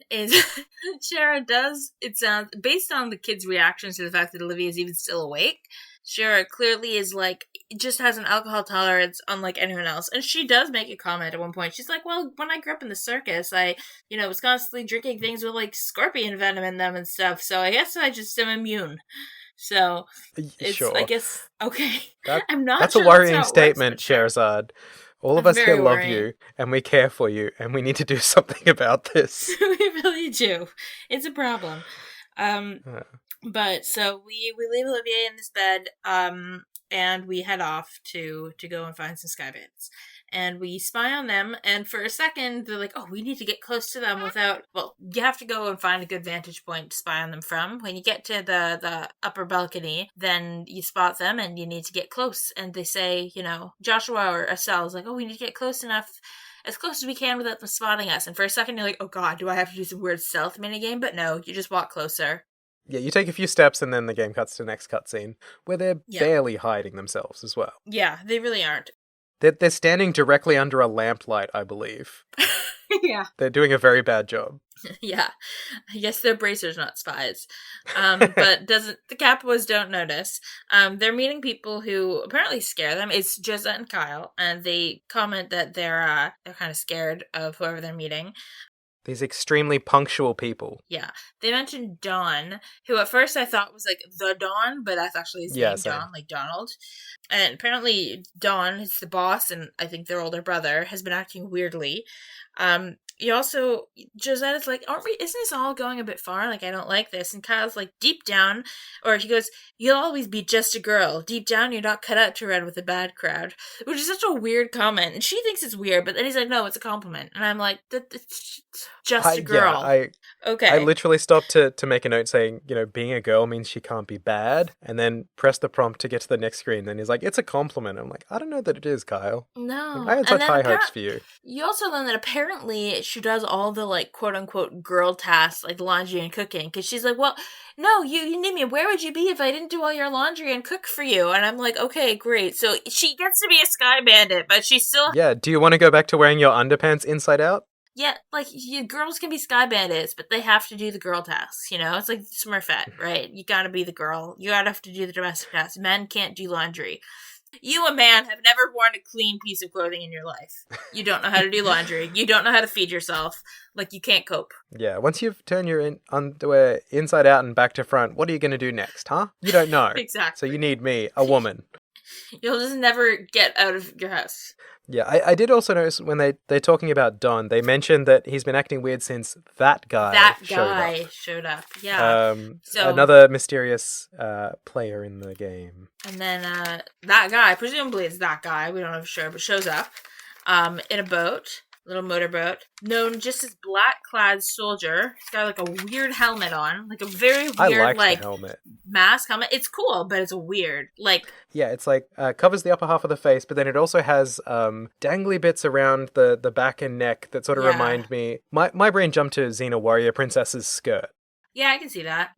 Shara does, it sounds, based on the kids' reactions to the fact that Olivia is even still awake, Shara clearly is just has an alcohol tolerance unlike anyone else. And she does make a comment at one point. She's like, well, when I grew up in the circus, I, was constantly drinking things with scorpion venom in them and stuff. So I guess I just am immune. So it's, sure. I guess, okay. That's a worrying statement, Sherazade. All of us here love you, and we care for you, and we need to do something about this. We really do. It's a problem. But so we leave Olivier in this bed, and we head off to go and find some Sky Bandits. And we spy on them, and for a second, they're like, oh, we need to get close to them you have to go and find a good vantage point to spy on them from. When you get to the upper balcony, then you spot them, and you need to get close. And they say, Joshua or Estelle is like, oh, we need to get close enough, as close as we can without them spotting us. And for a second, you're like, oh god, do I have to do some weird stealth minigame? But no, you just walk closer. Yeah, you take a few steps and then the game cuts to the next cutscene, where they're barely hiding themselves as well. Yeah, they really aren't. They're standing directly under a lamplight, I believe. Yeah. They're doing a very bad job. Yeah. I guess they're bracers, not spies. But the Capuas don't notice. They're meeting people who apparently scare them. It's Josette and Kyle, and they comment that they're kind of scared of whoever they're meeting. These extremely punctual people. Yeah. They mentioned Don, who at first I thought was the Don, but that's actually his name, same. Don, Donald. And apparently Don is the boss, and I think their older brother has been acting weirdly. Josette is like, isn't this all going a bit far? I don't like this. And Kyle's like, deep down, or he goes, you'll always be just a girl. Deep down, you're not cut out to run with a bad crowd. Which is such a weird comment. And she thinks it's weird, but then he's like, no, it's a compliment. And I'm like, it's just a girl. Okay. I literally stopped to make a note saying, being a girl means she can't be bad, and then press the prompt to get to the next screen. Then he's like, it's a compliment. I'm like, I don't know that it is, Kyle. No. I had such high hopes for you. You also learn that apparently she does all the quote unquote girl tasks, laundry and cooking, because she's like, well, no, you need me. Where would you be if I didn't do all your laundry and cook for you? And I'm like, okay, great. So she gets to be a Sky Bandit, but she's still... Yeah, do you want to go back to wearing your underpants inside out? Yeah, girls can be Sky Bandits, but they have to do the girl tasks, It's like Smurfette, right? You gotta be the girl. You gotta have to do the domestic tasks. Men can't do laundry. You, a man, have never worn a clean piece of clothing in your life. You don't know how to do laundry. You don't know how to feed yourself. Like, you can't cope. Yeah, once you've turned your underwear inside out and back to front, what are you going to do next, huh? You don't know. Exactly. So you need me, a woman. You'll just never get out of your house. Yeah, I did also notice when they're talking about Don, they mentioned that he's been acting weird since that guy showed up. Yeah. So another mysterious player in the game. And then that guy, presumably it's that guy, we don't know for sure, but shows up in a boat. Little motorboat, known just as black-clad soldier. He's got like a weird helmet on, like a very weird like the helmet. Mask helmet. It's cool, but it's weird. Like, yeah, it's like covers the upper half of the face, but then it also has dangly bits around the back and neck that sort of remind me. My brain jumped to Xena Warrior Princess's skirt. Yeah, I can see that.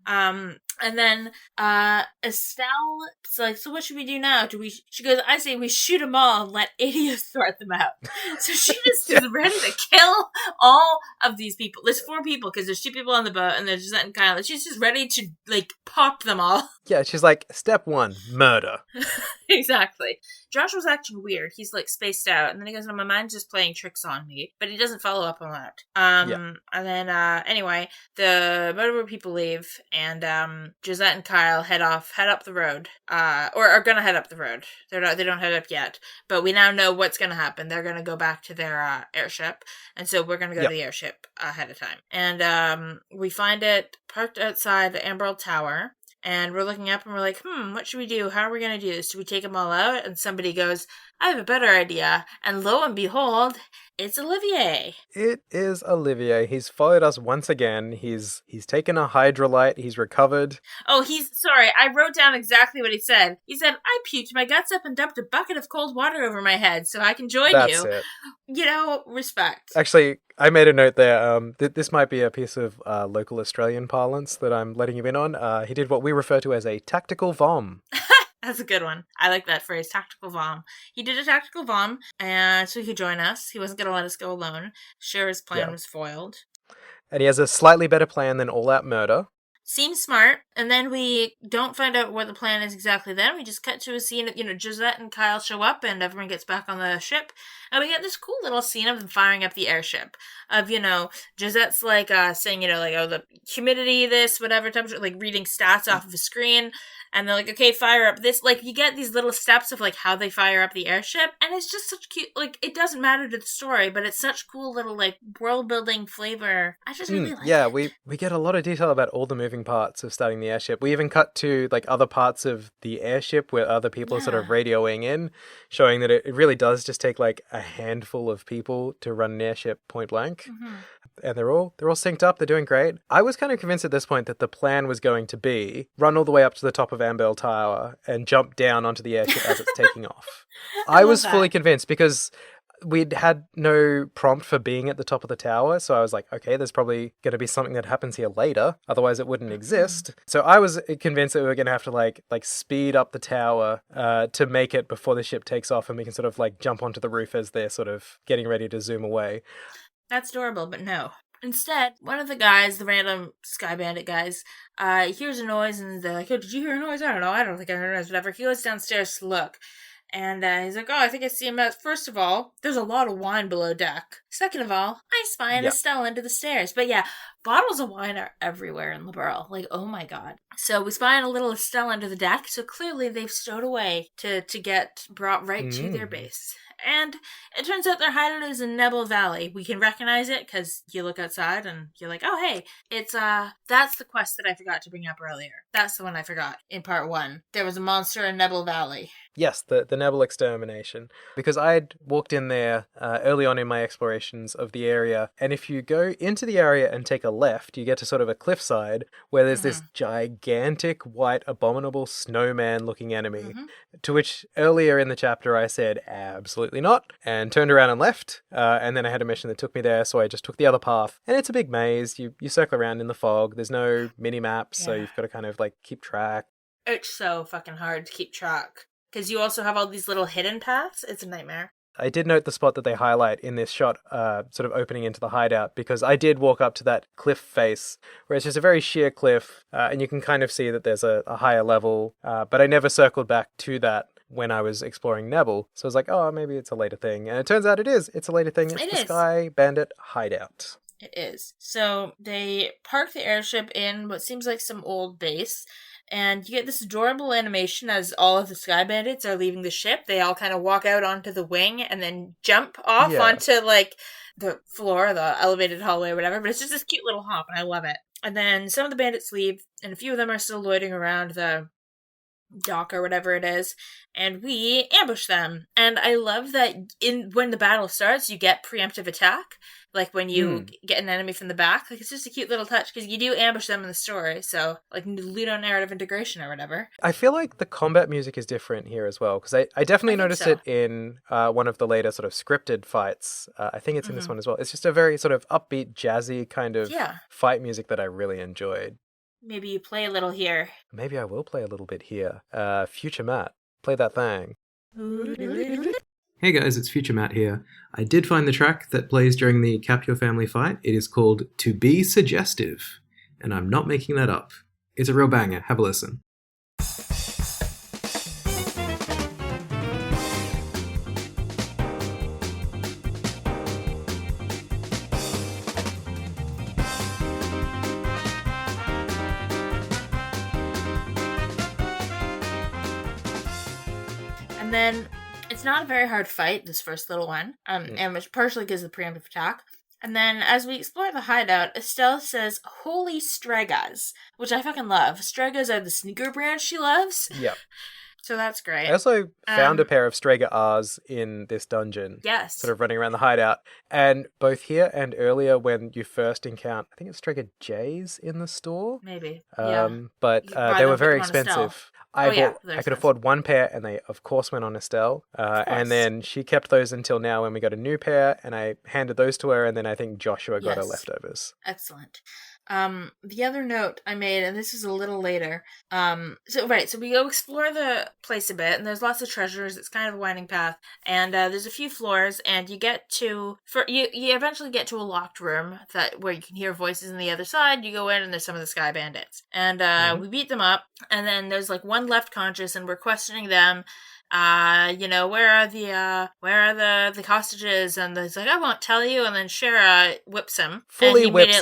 And then Estelle is like, so what should we do now? She goes, I say we shoot them all and let idiots sort them out. So she just is ready to kill all of these people. There's 4 people because there's 2 people on the boat and there's Gisette and Kyle. She's just ready to like pop them all. Yeah, she's like, step 1, murder. Exactly. Josh was acting weird. He's like spaced out, and then he goes, "No, my mind's just playing tricks on me." But he doesn't follow up on that. And then anyway, the motorboat people leave, and Gisette and Kyle head up the road. Or are gonna head up the road. They don't head up yet, but we now know what's gonna happen. They're gonna go back to their airship, and so we're gonna go to the airship ahead of time. And we find it parked outside the Emerald Tower. And we're looking up and we're like, what should we do? How are we going to do this? Do we take them all out? And somebody goes, I have a better idea. And lo and behold, it's Olivier. It is Olivier. He's followed us once again. He's taken a hydrolyte. He's recovered. Oh, sorry. I wrote down exactly what he said. He said, I puked my guts up and dumped a bucket of cold water over my head so I can join you. That's it. You know, respect. Actually, I made a note there. This might be a piece of local Australian parlance that I'm letting you in on. He did what we refer to as a tactical vom. That's a good one. I like that phrase, tactical vom. He did a tactical vom, and so he could join us. He wasn't going to let us go alone. Sure, his plan was foiled. And he has a slightly better plan than all-out murder. Seems smart, and then we don't find out what the plan is exactly then. We just cut to a scene of, Gisette and Kyle show up, and everyone gets back on the ship, and we get this cool little scene of them firing up the airship. Of, Gisette's, like, saying, oh, the humidity, this, whatever temperature, like, reading stats off of a screen, and they're like, okay, fire up this. Like, you get these little steps of, like, how they fire up the airship, and it's just such cute, like, it doesn't matter to the story, but it's such cool little, like, world-building flavor. I just really like it. Yeah, we get a lot of detail about all the moving parts of starting the airship. We even cut to, like, other parts of the airship where other people are sort of radioing in, showing that it really does just take, like, a handful of people to run an airship point blank. Mm-hmm. And they're all synced up. They're doing great. I was kind of convinced at this point that the plan was going to be run all the way up to the top of Amber Tower and jump down onto the airship as it's taking off. I was fully convinced because we'd had no prompt for being at the top of the tower. So I was like, okay, there's probably going to be something that happens here later. Otherwise it wouldn't exist. So I was convinced that we were going to have to like speed up the tower to make it before the ship takes off, and we can sort of like jump onto the roof as they're sort of getting ready to zoom away. That's adorable, but no. Instead, one of the guys, the random Sky Bandit guys, hears a noise, and they're like, oh, did you hear a noise? I don't think I heard a noise, whatever. He goes downstairs to look, and he's like, oh, I think I see him. First of all, there's a lot of wine below deck. Second of all, I spy an Estelle under the stairs. But yeah, bottles of wine are everywhere in Liberl. Like, oh my god. So we spy on a little Estelle under the deck, so clearly they've stowed away to get brought right to their base. And it turns out their hideout is in Nebel Valley. We can recognize it because you look outside and you're like, oh, hey, it's, that's the quest that I forgot to bring up earlier. That's the one I forgot in part 1. There was a monster in Nebel Valley. Yes, the Nebel extermination. Because I had walked in there early on in my explorations of the area, and if you go into the area and take a left, you get to sort of a cliffside where there's this gigantic, white, abominable snowman-looking enemy, to which earlier in the chapter I said, absolutely not, and turned around and left, and then I had a mission that took me there, so I just took the other path. And it's a big maze. You circle around in the fog. There's no mini-maps, so you've got to kind of like keep track. It's so fucking hard to keep track. Because you also have all these little hidden paths. It's a nightmare. I did note the spot that they highlight in this shot, sort of opening into the hideout, because I did walk up to that cliff face, where it's just a very sheer cliff, and you can kind of see that there's a higher level, but I never circled back to that when I was exploring Nebel. So I was like, oh, maybe it's a later thing. And it turns out it is. It's a later thing. It's the Sky Bandit hideout. It is. So they park the airship in what seems like some old base, and you get this adorable animation as all of the Sky Bandits are leaving the ship. They all kind of walk out onto the wing and then jump off onto, like, the floor, the elevated hallway or whatever, but it's just this cute little hop, and I love it. And then some of the bandits leave, and a few of them are still loitering around the dock or whatever it is, and we ambush them. And I love that when the battle starts, you get preemptive attack, like when you get an enemy from the back. Like, it's just a cute little touch, because you do ambush them in the story, so, like, ludonarrative integration or whatever. I feel like the combat music is different here as well, because I definitely noticed it in one of the later sort of scripted fights. I think it's in this one as well. It's just a very sort of upbeat, jazzy kind of fight music that I really enjoyed. Maybe you play a little here. Maybe I will play a little bit here. Future Matt, play that thing. Hey guys, it's Future Matt here. I did find the track that plays during the Capuas family fight. It is called To Be Suggestive, and I'm not making that up. It's a real banger. Have a listen. And then it's not a very hard fight, this first little one, and which partially gives the preemptive attack. And then as we explore the hideout, Estelle says, "Holy Stregas," which I fucking love. Stregas are the sneaker brand she loves. Yep. So that's great. I also found a pair of Strega R's in this dungeon. Yes. Sort of running around the hideout. And both here and earlier when you first encounter, I think it's Strega J's in the store. Maybe. But they were very expensive. I could afford one pair, and they, of course, went on Estelle. And then she kept those until now when we got a new pair, and I handed those to her, and then I think Joshua got her leftovers. Excellent. The other note I made, and this is a little later, so we go explore the place a bit, and there's lots of treasures. It's kind of a winding path, and there's a few floors, and you eventually get to a locked room where you can hear voices on the other side. You go in, and there's some of the Sky Bandits, and we beat them up, and then there's like one left conscious, and we're questioning them. Where are the hostages? And he's like, I won't tell you. And then Shara whips him. Fully whips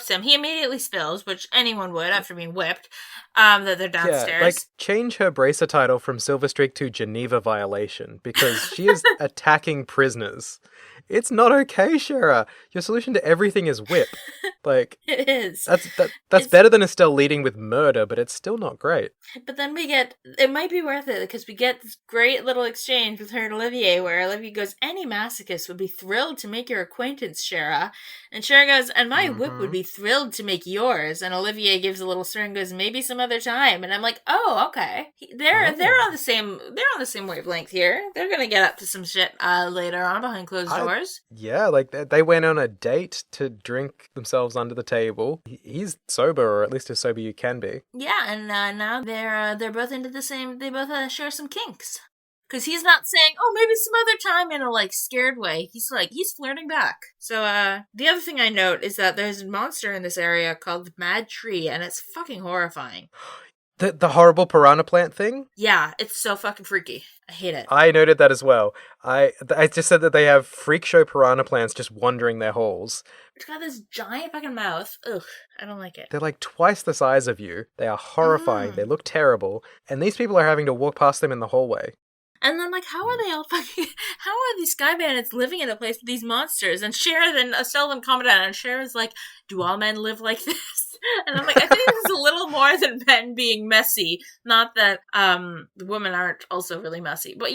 him. He immediately spills, which anyone would after being whipped. That they're downstairs. Yeah, like, change her bracer title from Silver Streak to Geneva Violation, because she is attacking prisoners. It's not okay, Shara. Your solution to everything is whip. Like, it is. That's better than Estelle leading with murder, but it's still not great. But then it might be worth it, because we get this great little exchange with her and Olivier, where Olivier goes, any masochist would be thrilled to make your acquaintance, Shara. And Shara goes, and my whip would be thrilled to make yours. And Olivier gives a little stir and goes, maybe some other time. And I'm like, oh, okay. They're on the same wavelength here. They're gonna get up to some shit later on behind closed doors. Yeah, like they went on a date to drink themselves under the table. He's sober, or at least as sober you can be. Yeah, and now they're both into the same. They both share some kinks. Because he's not saying, oh, maybe some other time in a, like, scared way. He's flirting back. So, the other thing I note is that there's a monster in this area called the Mad Tree, and it's fucking horrifying. The horrible piranha plant thing? Yeah, it's so fucking freaky. I hate it. I noted that as well. I just said that they have freak show piranha plants just wandering their holes. It's got this giant fucking mouth. Ugh, I don't like it. They're like twice the size of you. They are horrifying. They look terrible. And these people are having to walk past them in the hallway. And I'm like, how are these Sky Bandits living in a place with these monsters? And Cher then Estelle them comment on it, and Cher is like, do all men live like this? And I'm like, I think this is a little more than men being messy. Not that the women aren't also really messy, but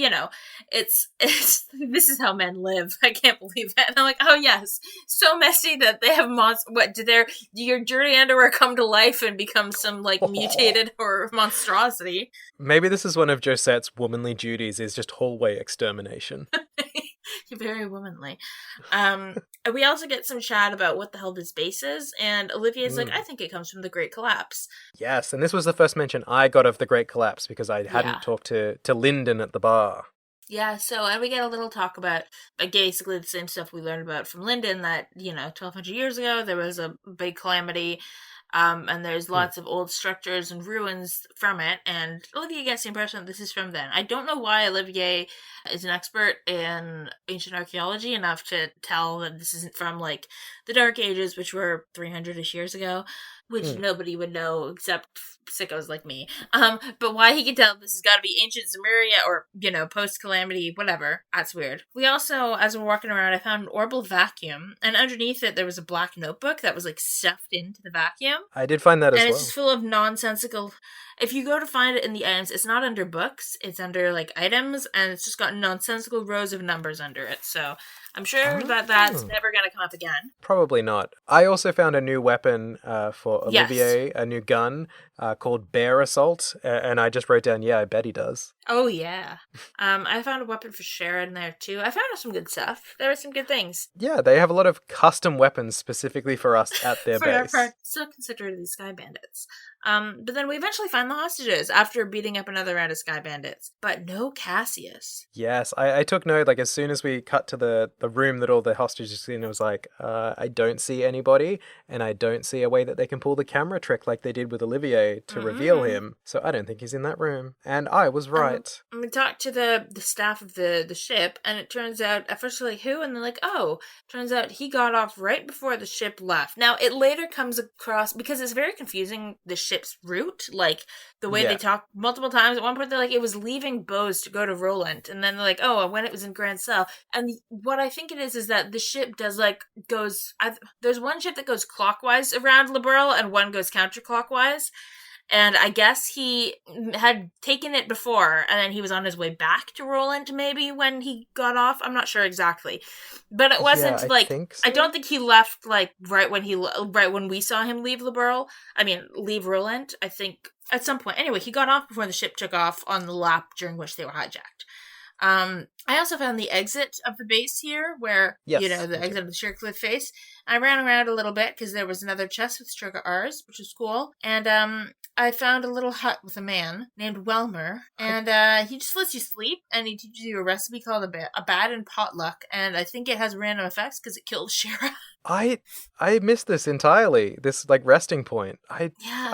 it's this is how men live. I can't believe it. And I'm like, oh yes, so messy that they have What do your dirty underwear come to life and become some like mutated or monstrosity? Maybe this is one of Josette's womanly duties: is just hallway extermination. You're very womanly. We also get some chat about what the hell this base is, and Olivier's like, I think it comes from the Great Collapse. Yes, and this was the first mention I got of the Great Collapse, because I hadn't talked to Lyndon at the bar. Yeah, and we get a little talk about basically the same stuff we learned about from Lyndon, that, 1,200 years ago, there was a big calamity, And there's lots of old structures and ruins from it, and Olivier gets the impression that this is from then. I don't know why Olivier is an expert in ancient archaeology enough to tell that this isn't from, like, the Dark Ages, which were 300-ish years ago, which nobody would know except sickos like me. But why he could tell this has got to be ancient Samaria or, post-calamity, whatever. That's weird. We also, as we're walking around, I found an orbital vacuum, and underneath it there was a black notebook that was, like, stuffed into the vacuum. I did find that as well. And it's just full of nonsensical... If you go to find it in the items, it's not under books, it's under, like, items, and it's just got nonsensical rows of numbers under it, so... I'm sure that that's never going to come up again. Probably not. I also found a new weapon for Olivier, a new gun called Bear Assault, and I just wrote down, I bet he does. Oh, yeah. I found a weapon for Sharon there, too. I found some good stuff. There were some good things. Yeah, they have a lot of custom weapons specifically for us at their base. Still considered these Sky Bandits. But then we eventually find the hostages after beating up another round of Sky Bandits. But no Cassius. Yes, I took note, like, as soon as we cut to the room that all the hostages in, it was like, I don't see anybody, and I don't see a way that they can pull the camera trick like they did with Olivier to reveal him. So I don't think he's in that room. And I was right. We talked to the staff of the ship, and it turns out, at first we're like, who? And they're like, turns out he got off right before the ship left. Now, it later comes across, because it's very confusing, the ship's route, like, the way they talk multiple times. At one point, they're like, it was leaving Bose to go to Roland, and then they're like, when it was in Grand Cell. And what I think it is that the ship does, like, there's one ship that goes clockwise around Liberl, and one goes counterclockwise. And I guess he had taken it before, and then he was on his way back to Roland, maybe, when he got off. I'm not sure exactly. But it wasn't, I don't think he left, like, right when we saw him leave leave Roland. I think at some point. Anyway, he got off before the ship took off on the lap during which they were hijacked. I also found the exit of the base here, where, the exit of the Sugarcliff face. I ran around a little bit, because there was another chest with Sugar R's, which was cool. And, I found a little hut with a man named Welmer, and he just lets you sleep, and he teaches you a recipe called a bad and potluck, and I think it has random effects because it killed Shira. I missed this entirely. This, like, resting point. I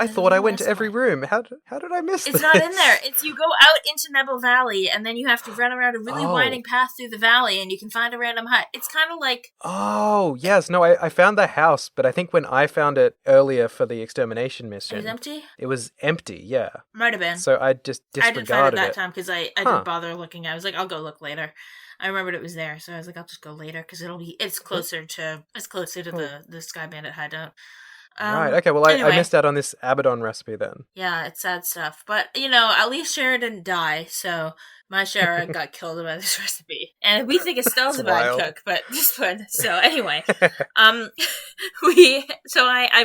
thought I went to every room. How did I miss this? It's not in there. It's you go out into Nebel Valley, and then you have to run around a really winding path through the valley, and you can find a random hut. It's kind of like... Oh, yes. No, I found the house, but I think when I found it earlier for the extermination mission... It was empty? It was empty, yeah. Might have been. So I just disregarded it. I didn't find it that time, because I didn't bother looking. I was like, I'll go look later. I remembered it was there, so I was like, I'll just go later, because it's closer to the Sky Bandit hideout. Right, okay, well, anyway. I missed out on this Abaddon recipe then. Yeah, it's sad stuff. But, at least Shara didn't die, so my Shara got killed by this recipe. And we think Estelle's a bad cook, but this one. So, anyway. I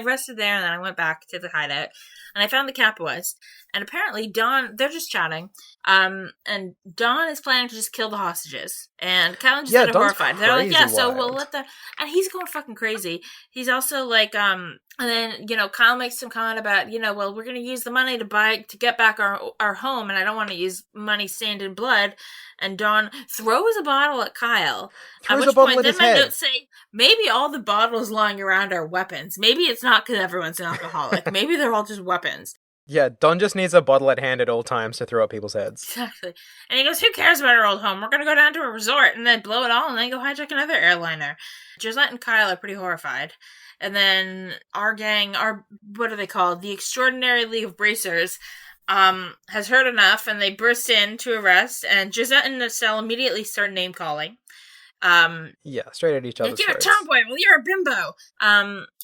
rested there, and then I went back to the hideout, and I found the Capuas. And apparently they're just chatting, and Dawn is planning to just kill the hostages. And Callum just said horrified. They're like, so we'll let them... And he's going fucking crazy. He's also like, and then, Kyle makes some comment about, we're going to use the money to get back our home, and I don't want to use money stained in blood. And Dawn throws a bottle at Kyle. At which point, then my notes say, maybe all the bottles lying around are weapons. Maybe it's not because everyone's an alcoholic. Maybe they're all just weapons. Yeah, Don just needs a bottle at hand at all times to throw at people's heads. Exactly. And he goes, who cares about our old home? We're going to go down to a resort and then blow it all and then go hijack another airliner. Josette and Kyle are pretty horrified. And then our gang, what are they called? The Extraordinary League of Bracers, has heard enough, and they burst in to arrest, and Josette and Estelle immediately start name-calling. Straight at each other's like, you're a tomboy, well, you're a bimbo.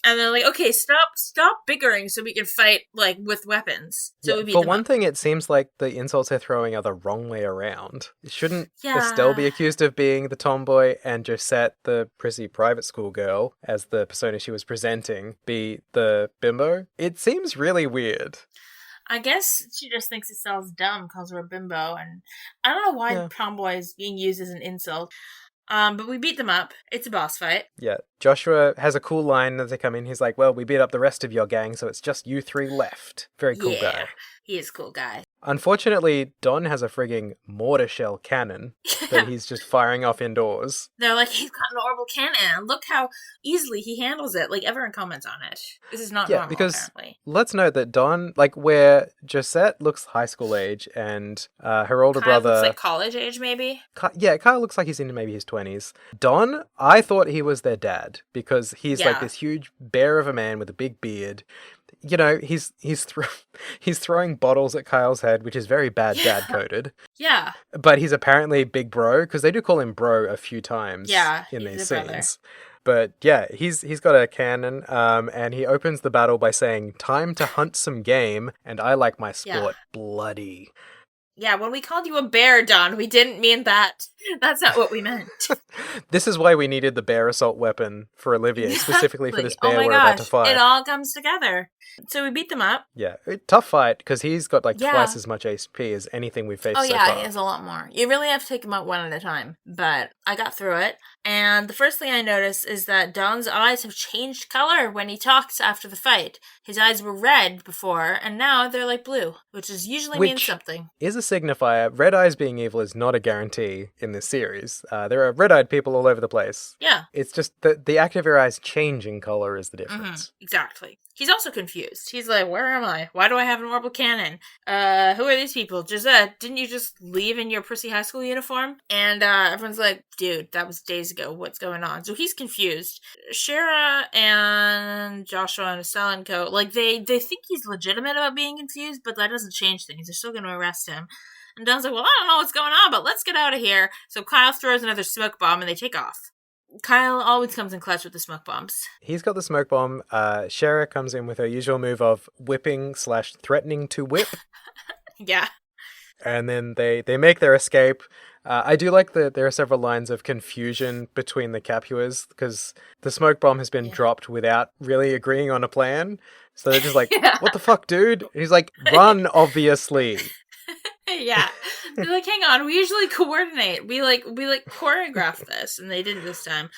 And they're like, okay, stop bickering so we can fight, like, with weapons. So we beat them one up. thing, it seems like the insults they're throwing are the wrong way around. Shouldn't Estelle be accused of being the tomboy and Josette, the prissy private school girl, as the persona she was presenting, be the bimbo? It seems really weird. I guess she just thinks Estelle's dumb, calls her a bimbo, and I don't know why tomboy is being used as an insult. But we beat them up. It's a boss fight. Yeah. Joshua has a cool line as they come in. He's like, well, we beat up the rest of your gang, so it's just you three left. Very cool guy. He is a cool guy. Unfortunately, Don has a frigging mortar shell cannon that he's just firing off indoors. They're like, he's got an orbital cannon. Look how easily he handles it. Like, everyone comments on it. This is not normal, because apparently. Let's note that Don, like, where Josette looks high school age and her older Kyle brother... looks like college age, maybe? Kyle looks like he's in maybe his 20s. Don, I thought he was their dad because he's like this huge bear of a man with a big beard. You know, he's throwing bottles at Kyle's head, which is very bad dad coded. Yeah. But he's apparently big bro, because they do call him bro a few times in these scenes. Brother. But yeah, he's got a cannon, and he opens the battle by saying, "Time to hunt some game, and I like my sport bloody." Yeah, when we called you a bear, Don, we didn't mean that. That's not what we meant. This is why we needed the bear assault weapon for Olivier, specifically for this bear we're about to fight. It all comes together. So we beat them up. Yeah, tough fight, because he's got like twice as much HP as anything we've faced so far. He has a lot more. You really have to take him out one at a time. But I got through it. And the first thing I noticed is that Don's eyes have changed color when he talks after the fight. His eyes were red before, and now they're like blue, which usually means something. Is a signifier. Red eyes being evil is not a guarantee in this series. There are red-eyed people all over the place. Yeah. It's just the act of your eyes changing color is the difference. Exactly. He's also confused. He's like, where am I? Why do I have an orbital cannon? Who are these people? Josette, didn't you just leave in your prissy high school uniform? And everyone's like, dude, that was days ago. What's going on? So he's confused. Shara and Joshua and Estelle and Co., like, they think he's legitimate about being confused, but that doesn't change things. They're still going to arrest him. And Don's like, well, I don't know what's going on, but let's get out of here. So Kyle throws another smoke bomb and they take off. Kyle always comes in clutch with the smoke bombs. He's got the smoke bomb. Shara comes in with her usual move of whipping/threatening to whip. Yeah. And then they make their escape. I do like that there are several lines of confusion between the Capuas because the smoke bomb has been dropped without really agreeing on a plan. So they're just like, what the fuck, dude? And he's like, run, obviously. Yeah. They're like, hang on, we usually coordinate. We choreograph this, and they didn't this time.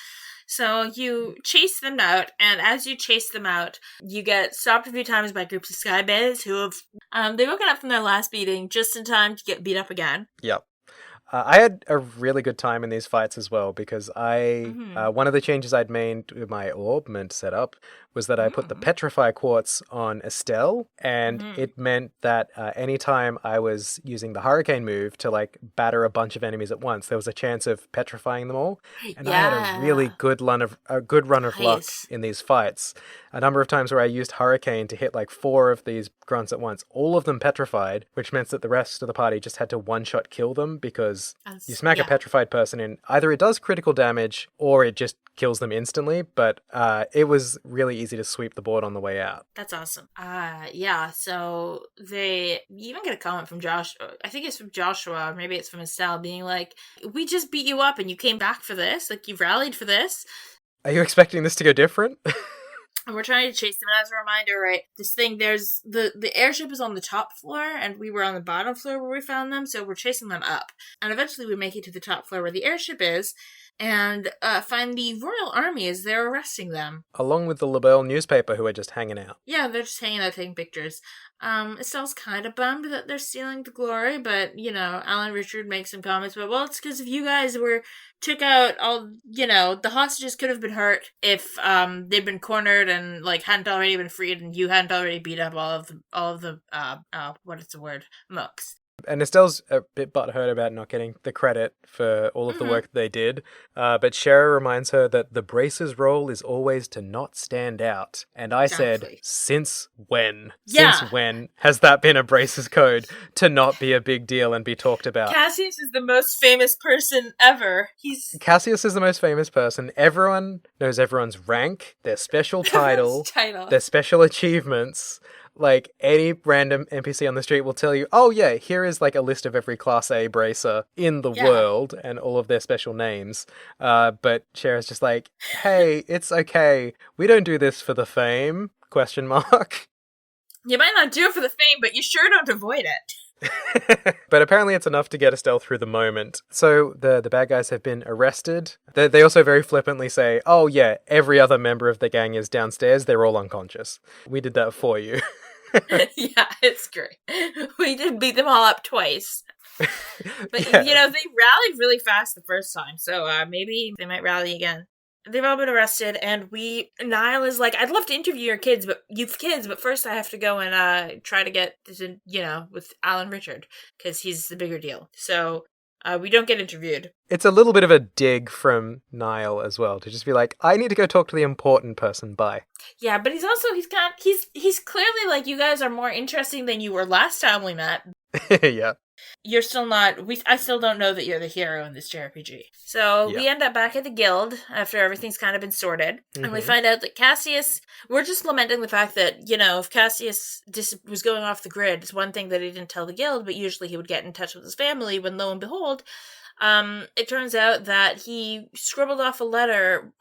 So you chase them out, and as you chase them out, you get stopped a few times by groups of skybays who have they've woken up from their last beating just in time to get beat up again. Yep. I had a really good time in these fights as well because one of the changes I'd made to my orbment setup was that I put the Petrify Quartz on Estelle, and it meant that anytime I was using the Hurricane move to like batter a bunch of enemies at once, there was a chance of petrifying them all. And I had a really good run of luck in these fights. A number of times where I used Hurricane to hit like 4 of these grunts at once, all of them petrified, which meant that the rest of the party just had to one-shot kill them because you smack a petrified person in, either it does critical damage or it just kills them instantly, but it was really easy to sweep the board on the way out. That's awesome. Yeah, so you even get a comment from Josh, I think it's from Joshua, or maybe it's from Estelle, being like, we just beat you up and you came back for this? Like, you rallied for this? Are you expecting this to go different? And we're trying to chase them. And as a reminder, right, this thing, there's the airship is on the top floor, and we were on the bottom floor where we found them, so we're chasing them up. And eventually we make it to the top floor where the airship is, and find the Royal Army as they're arresting them. Along with the LaBelle newspaper who are just hanging out. Yeah, they're just hanging out taking pictures. Estelle's kind of bummed that they're stealing the glory, but, you know, Alan Richard makes some comments about, well, it's because if you guys took out all, you know, the hostages could have been hurt if they'd been cornered and, like, hadn't already been freed and you hadn't already beat up all of the what is the word? Mooks. And Estelle's a bit butthurt about not getting the credit for all of the work they did. But Shara reminds her that the brace's role is always to not stand out. And I said, since when? Yeah. Since when has that been a brace's code to not be a big deal and be talked about? Cassius is the most famous person ever. Cassius is the most famous person. Everyone knows everyone's rank, their special title, their special achievements. Like, any random NPC on the street will tell you, oh yeah, here is like a list of every Class A bracer in the world and all of their special names. But Shara's just like, hey, it's okay. We don't do this for the fame? ? You might not do it for the fame, but you sure don't avoid it. But apparently it's enough to get Estelle through the moment. So the bad guys have been arrested. They also very flippantly say, oh yeah, every other member of the gang is downstairs. They're all unconscious. We did that for you. Yeah, it's great. We did beat them all up twice. But, Yeah. they rallied really fast the first time, so maybe they might rally again. They've all been arrested, and Niall is like, I'd love to interview you kids, but first I have to go and try to get, with Alan Richard, because he's the bigger deal. So we don't get interviewed. It's a little bit of a dig from Niall as well, to just be like, I need to go talk to the important person, bye. Yeah, but he's clearly like, you guys are more interesting than you were last time we met. Yeah. You're still not. I still don't know that you're the hero in this JRPG. So we end up back at the guild after everything's kind of been sorted, and we find out that Cassius. We're just lamenting the fact that if Cassius was going off the grid, it's one thing that he didn't tell the guild, but usually he would get in touch with his family. When lo and behold, it turns out that he scribbled off a letter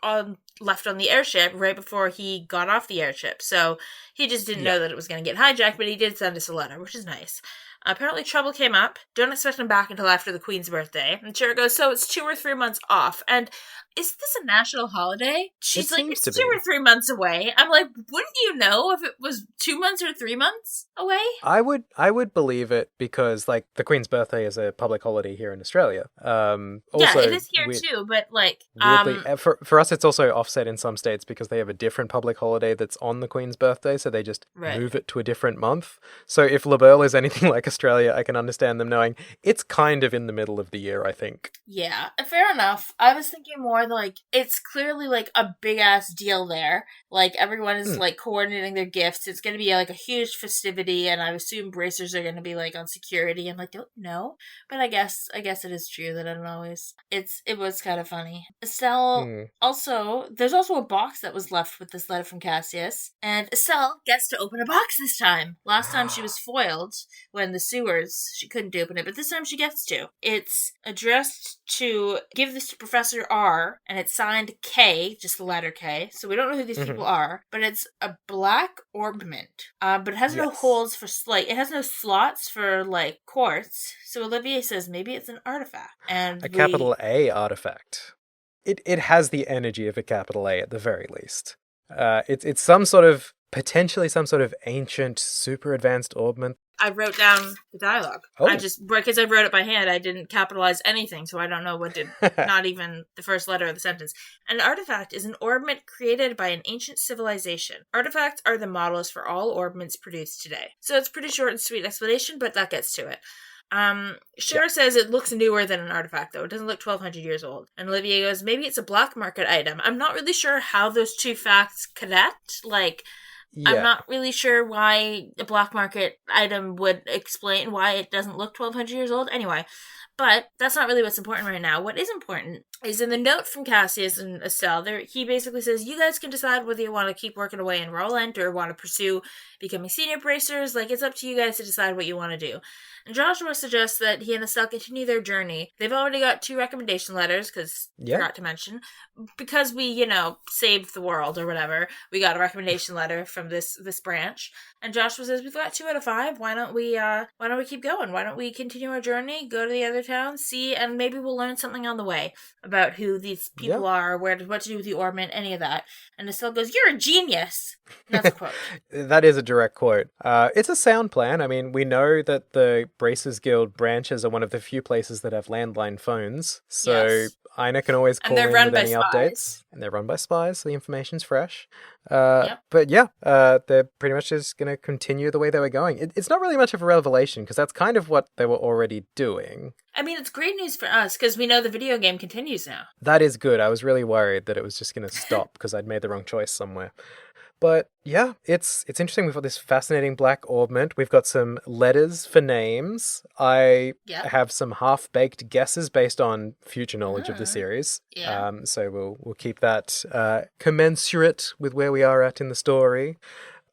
left on the airship right before he got off the airship. So he just didn't know that it was going to get hijacked, but he did send us a letter, which is nice. Apparently trouble came up. Don't expect him back until after the Queen's birthday. And Shira goes, so it's 2 or 3 months off. And is this a national holiday? She's like, it's 2 or 3 months away. I'm like, wouldn't you know if it was 2 months or 3 months away? I would believe it because like the Queen's birthday is a public holiday here in Australia. Also, yeah, it is here too, but like weirdly, for us it's also offset in some states because they have a different public holiday that's on the Queen's birthday, so they just move it to a different month. So if Laberle is anything like Australia, I can understand them knowing it's kind of in the middle of the year, I think. Yeah, fair enough. I was thinking more like it's clearly like a big ass deal there. Like everyone is like coordinating their gifts. It's going to be like a huge festivity, and I assume bracers are going to be like on security. I'm like, don't know, but I guess it is true that I don't always. It was kind of funny. Estelle also there's also a box that was left with this letter from Cassius, and Estelle gets to open a box this time. Last time she was foiled when the sewers she couldn't open it, but this time she gets to. It's addressed to give this to Professor R, and it's signed K, just the letter K. So we don't know who these people are, but it's a black orbment. But it has no holes for it has no slots for like quartz. So Olivier says maybe it's an artifact, and a capital A artifact. It has the energy of a capital A at the very least. It's potentially some sort of ancient, super advanced orbment. I wrote down the dialogue. Because I wrote it by hand, I didn't capitalize anything, so I don't know what did, not even the first letter of the sentence. An artifact is an orbment created by an ancient civilization. Artifacts are the models for all orbments produced today. So it's pretty short and sweet explanation, but that gets to it. Shira says it looks newer than an artifact, though. It doesn't look 1,200 years old. And Olivier goes, maybe it's a black market item. I'm not really sure how those two facts connect. I'm not really sure why a black market item would explain why it doesn't look 1,200 years old. Anyway, but that's not really what's important right now. What is important is in the note from Cassius and Estelle, he basically says, you guys can decide whether you want to keep working away in Roland or want to pursue becoming senior bracers. It's up to you guys to decide what you want to do. And Joshua suggests that he and Estelle continue their journey. They've already got 2 recommendation letters, because forgot to mention, because we, saved the world or whatever, we got a recommendation letter from this branch. And Joshua says, we've got 2 out of 5. Why don't we keep going? Why don't we continue our journey, go to the other towns, see, and maybe we'll learn something on the way about who these people are, what to do with the orbment, any of that. And Estelle goes, you're a genius. And that's a quote. That is a direct quote. It's a sound plan. I mean, we know that the Bracers Guild branches are one of the few places that have landline phones. So Ina can always call in with any updates. And they're run by spies, so the information's fresh. But they're pretty much just going to continue the way they were going. It's not really much of a revelation, because that's kind of what they were already doing. I mean, it's great news for us, because we know the video game continues now. That is good. I was really worried that it was just going to stop because I'd made the wrong choice somewhere. But yeah, it's interesting. We've got this fascinating black orbment. We've got some letters for names. I have some half-baked guesses based on future knowledge of the series. Yeah. So we'll keep that commensurate with where we are at in the story.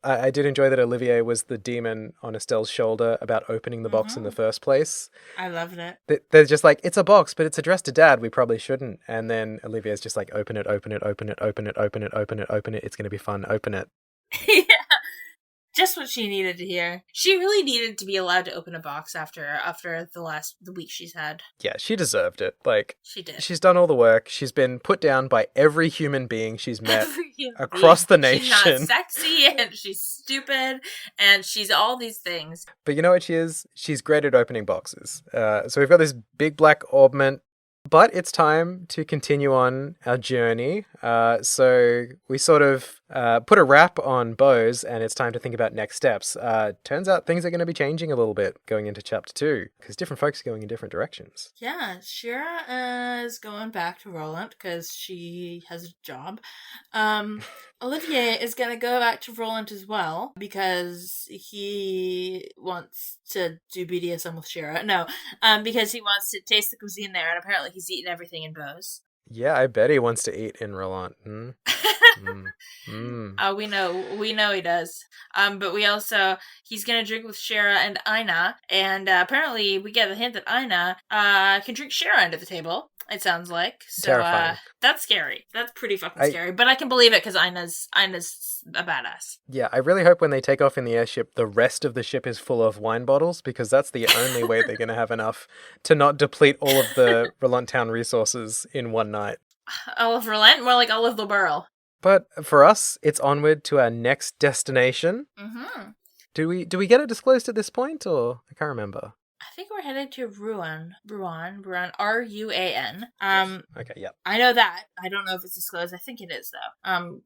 I did enjoy that Olivier was the demon on Estelle's shoulder about opening the box in the first place. I loved it. They're just like, it's a box, but it's addressed to Dad. We probably shouldn't. And then Olivier's just like, open it, open it, open it, open it, open it, open it, open it. It's going to be fun. Open it. Yeah. Just what she needed to hear. She really needed to be allowed to open a box after the week she's had. Yeah, she deserved it. Like, She did. she's done all the work. She's been put down by every human being she's met Every human across the being. She's nation. not sexy, and she's stupid, and she's all these things. But you know what she is? She's great at opening boxes. So we've got this big black orbment, but it's time to continue on our journey. So we sort of put a wrap on Bose, and it's time to think about next steps. Turns out things are going to be changing a little bit going into chapter 2, because different folks are going in different directions. Yeah, Shira is going back to Roland because she has a job. Olivier is going to go back to Roland as well because he wants to do BDSM with Shira. No, because he wants to taste the cuisine there, and apparently he's eaten everything in Bose. Yeah, I bet he wants to eat in Roland. We know he does. But we also, he's gonna drink with Shira and Aina, and apparently we get the hint that Aina can drink Shira under the table. It sounds like. So Terrifying. That's scary. That's pretty fucking scary. But I can believe it because Aina's a badass. Yeah, I really hope when they take off in the airship, the rest of the ship is full of wine bottles, because that's the only way they're going to have enough to not deplete all of the Relunt Town resources in one night. Olive Relent? More like Olive the Burl. But for us, it's onward to our next destination. Mm-hmm. Do we get it disclosed at this point, or I can't remember? I think we're headed to Ruan, Ruan. Okay, yeah. I know that. I don't know if it's disclosed. I think it is, though.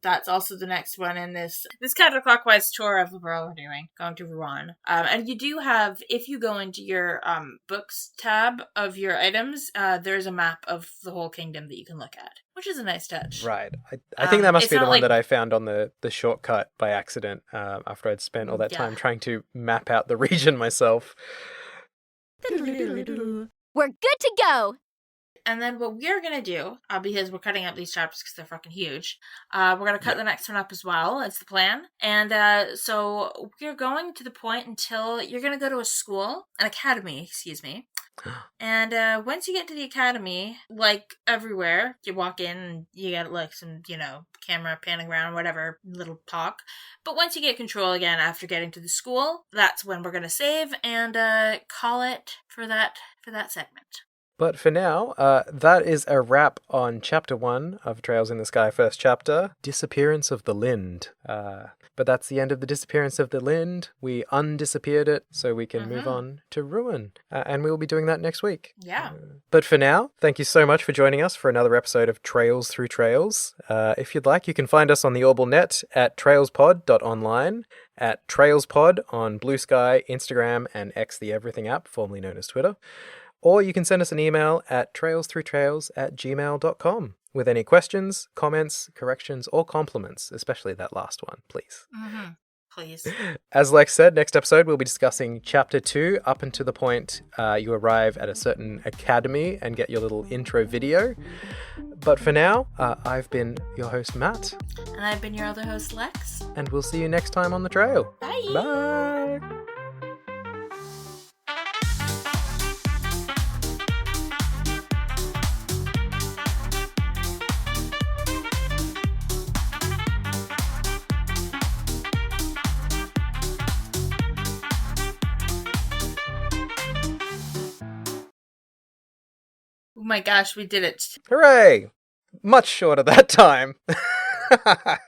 That's also the next one in this counterclockwise tour of the borough we're doing, going to Ruan. And you do have, if you go into your books tab of your items, there's a map of the whole kingdom that you can look at, which is a nice touch. Right. I think that must be the one that I found on the shortcut by accident after I'd spent all that time trying to map out the region myself. We're good to go! And then what we're going to do, because we're cutting up these chapters because they're fucking huge, we're going to cut the next one up as well. It's the plan. And so we're going to the point until you're going to go to an academy, excuse me. And once you get to the academy, like everywhere, you walk in and you get like some, camera panning around, whatever, little talk. But once you get control again after getting to the school, that's when we're going to save and call it for that segment. But for now, that is a wrap on Chapter 1 of Trails in the Sky, first chapter, Disappearance of the Lind. But that's the end of the Disappearance of the Lind. We undisappeared it, so we can move on to Ruin. And we will be doing that next week. Yeah. But for now, thank you so much for joining us for another episode of Trails Through Trails. If you'd like, you can find us on the Audible Net at trailspod.online, at trailspod on Blue Sky, Instagram, and X the Everything app, formerly known as Twitter. Or you can send us an email at trailsthroughtrails@gmail.com with any questions, comments, corrections, or compliments, especially that last one, please. Mm-hmm. Please. As Lex said, next episode we'll be discussing Chapter 2 up until the point you arrive at a certain academy and get your little intro video. But for now, I've been your host, Matt. And I've been your other host, Lex. And we'll see you next time on the trail. Bye. Bye. Oh my gosh, we did it. Hooray! Much shorter that time.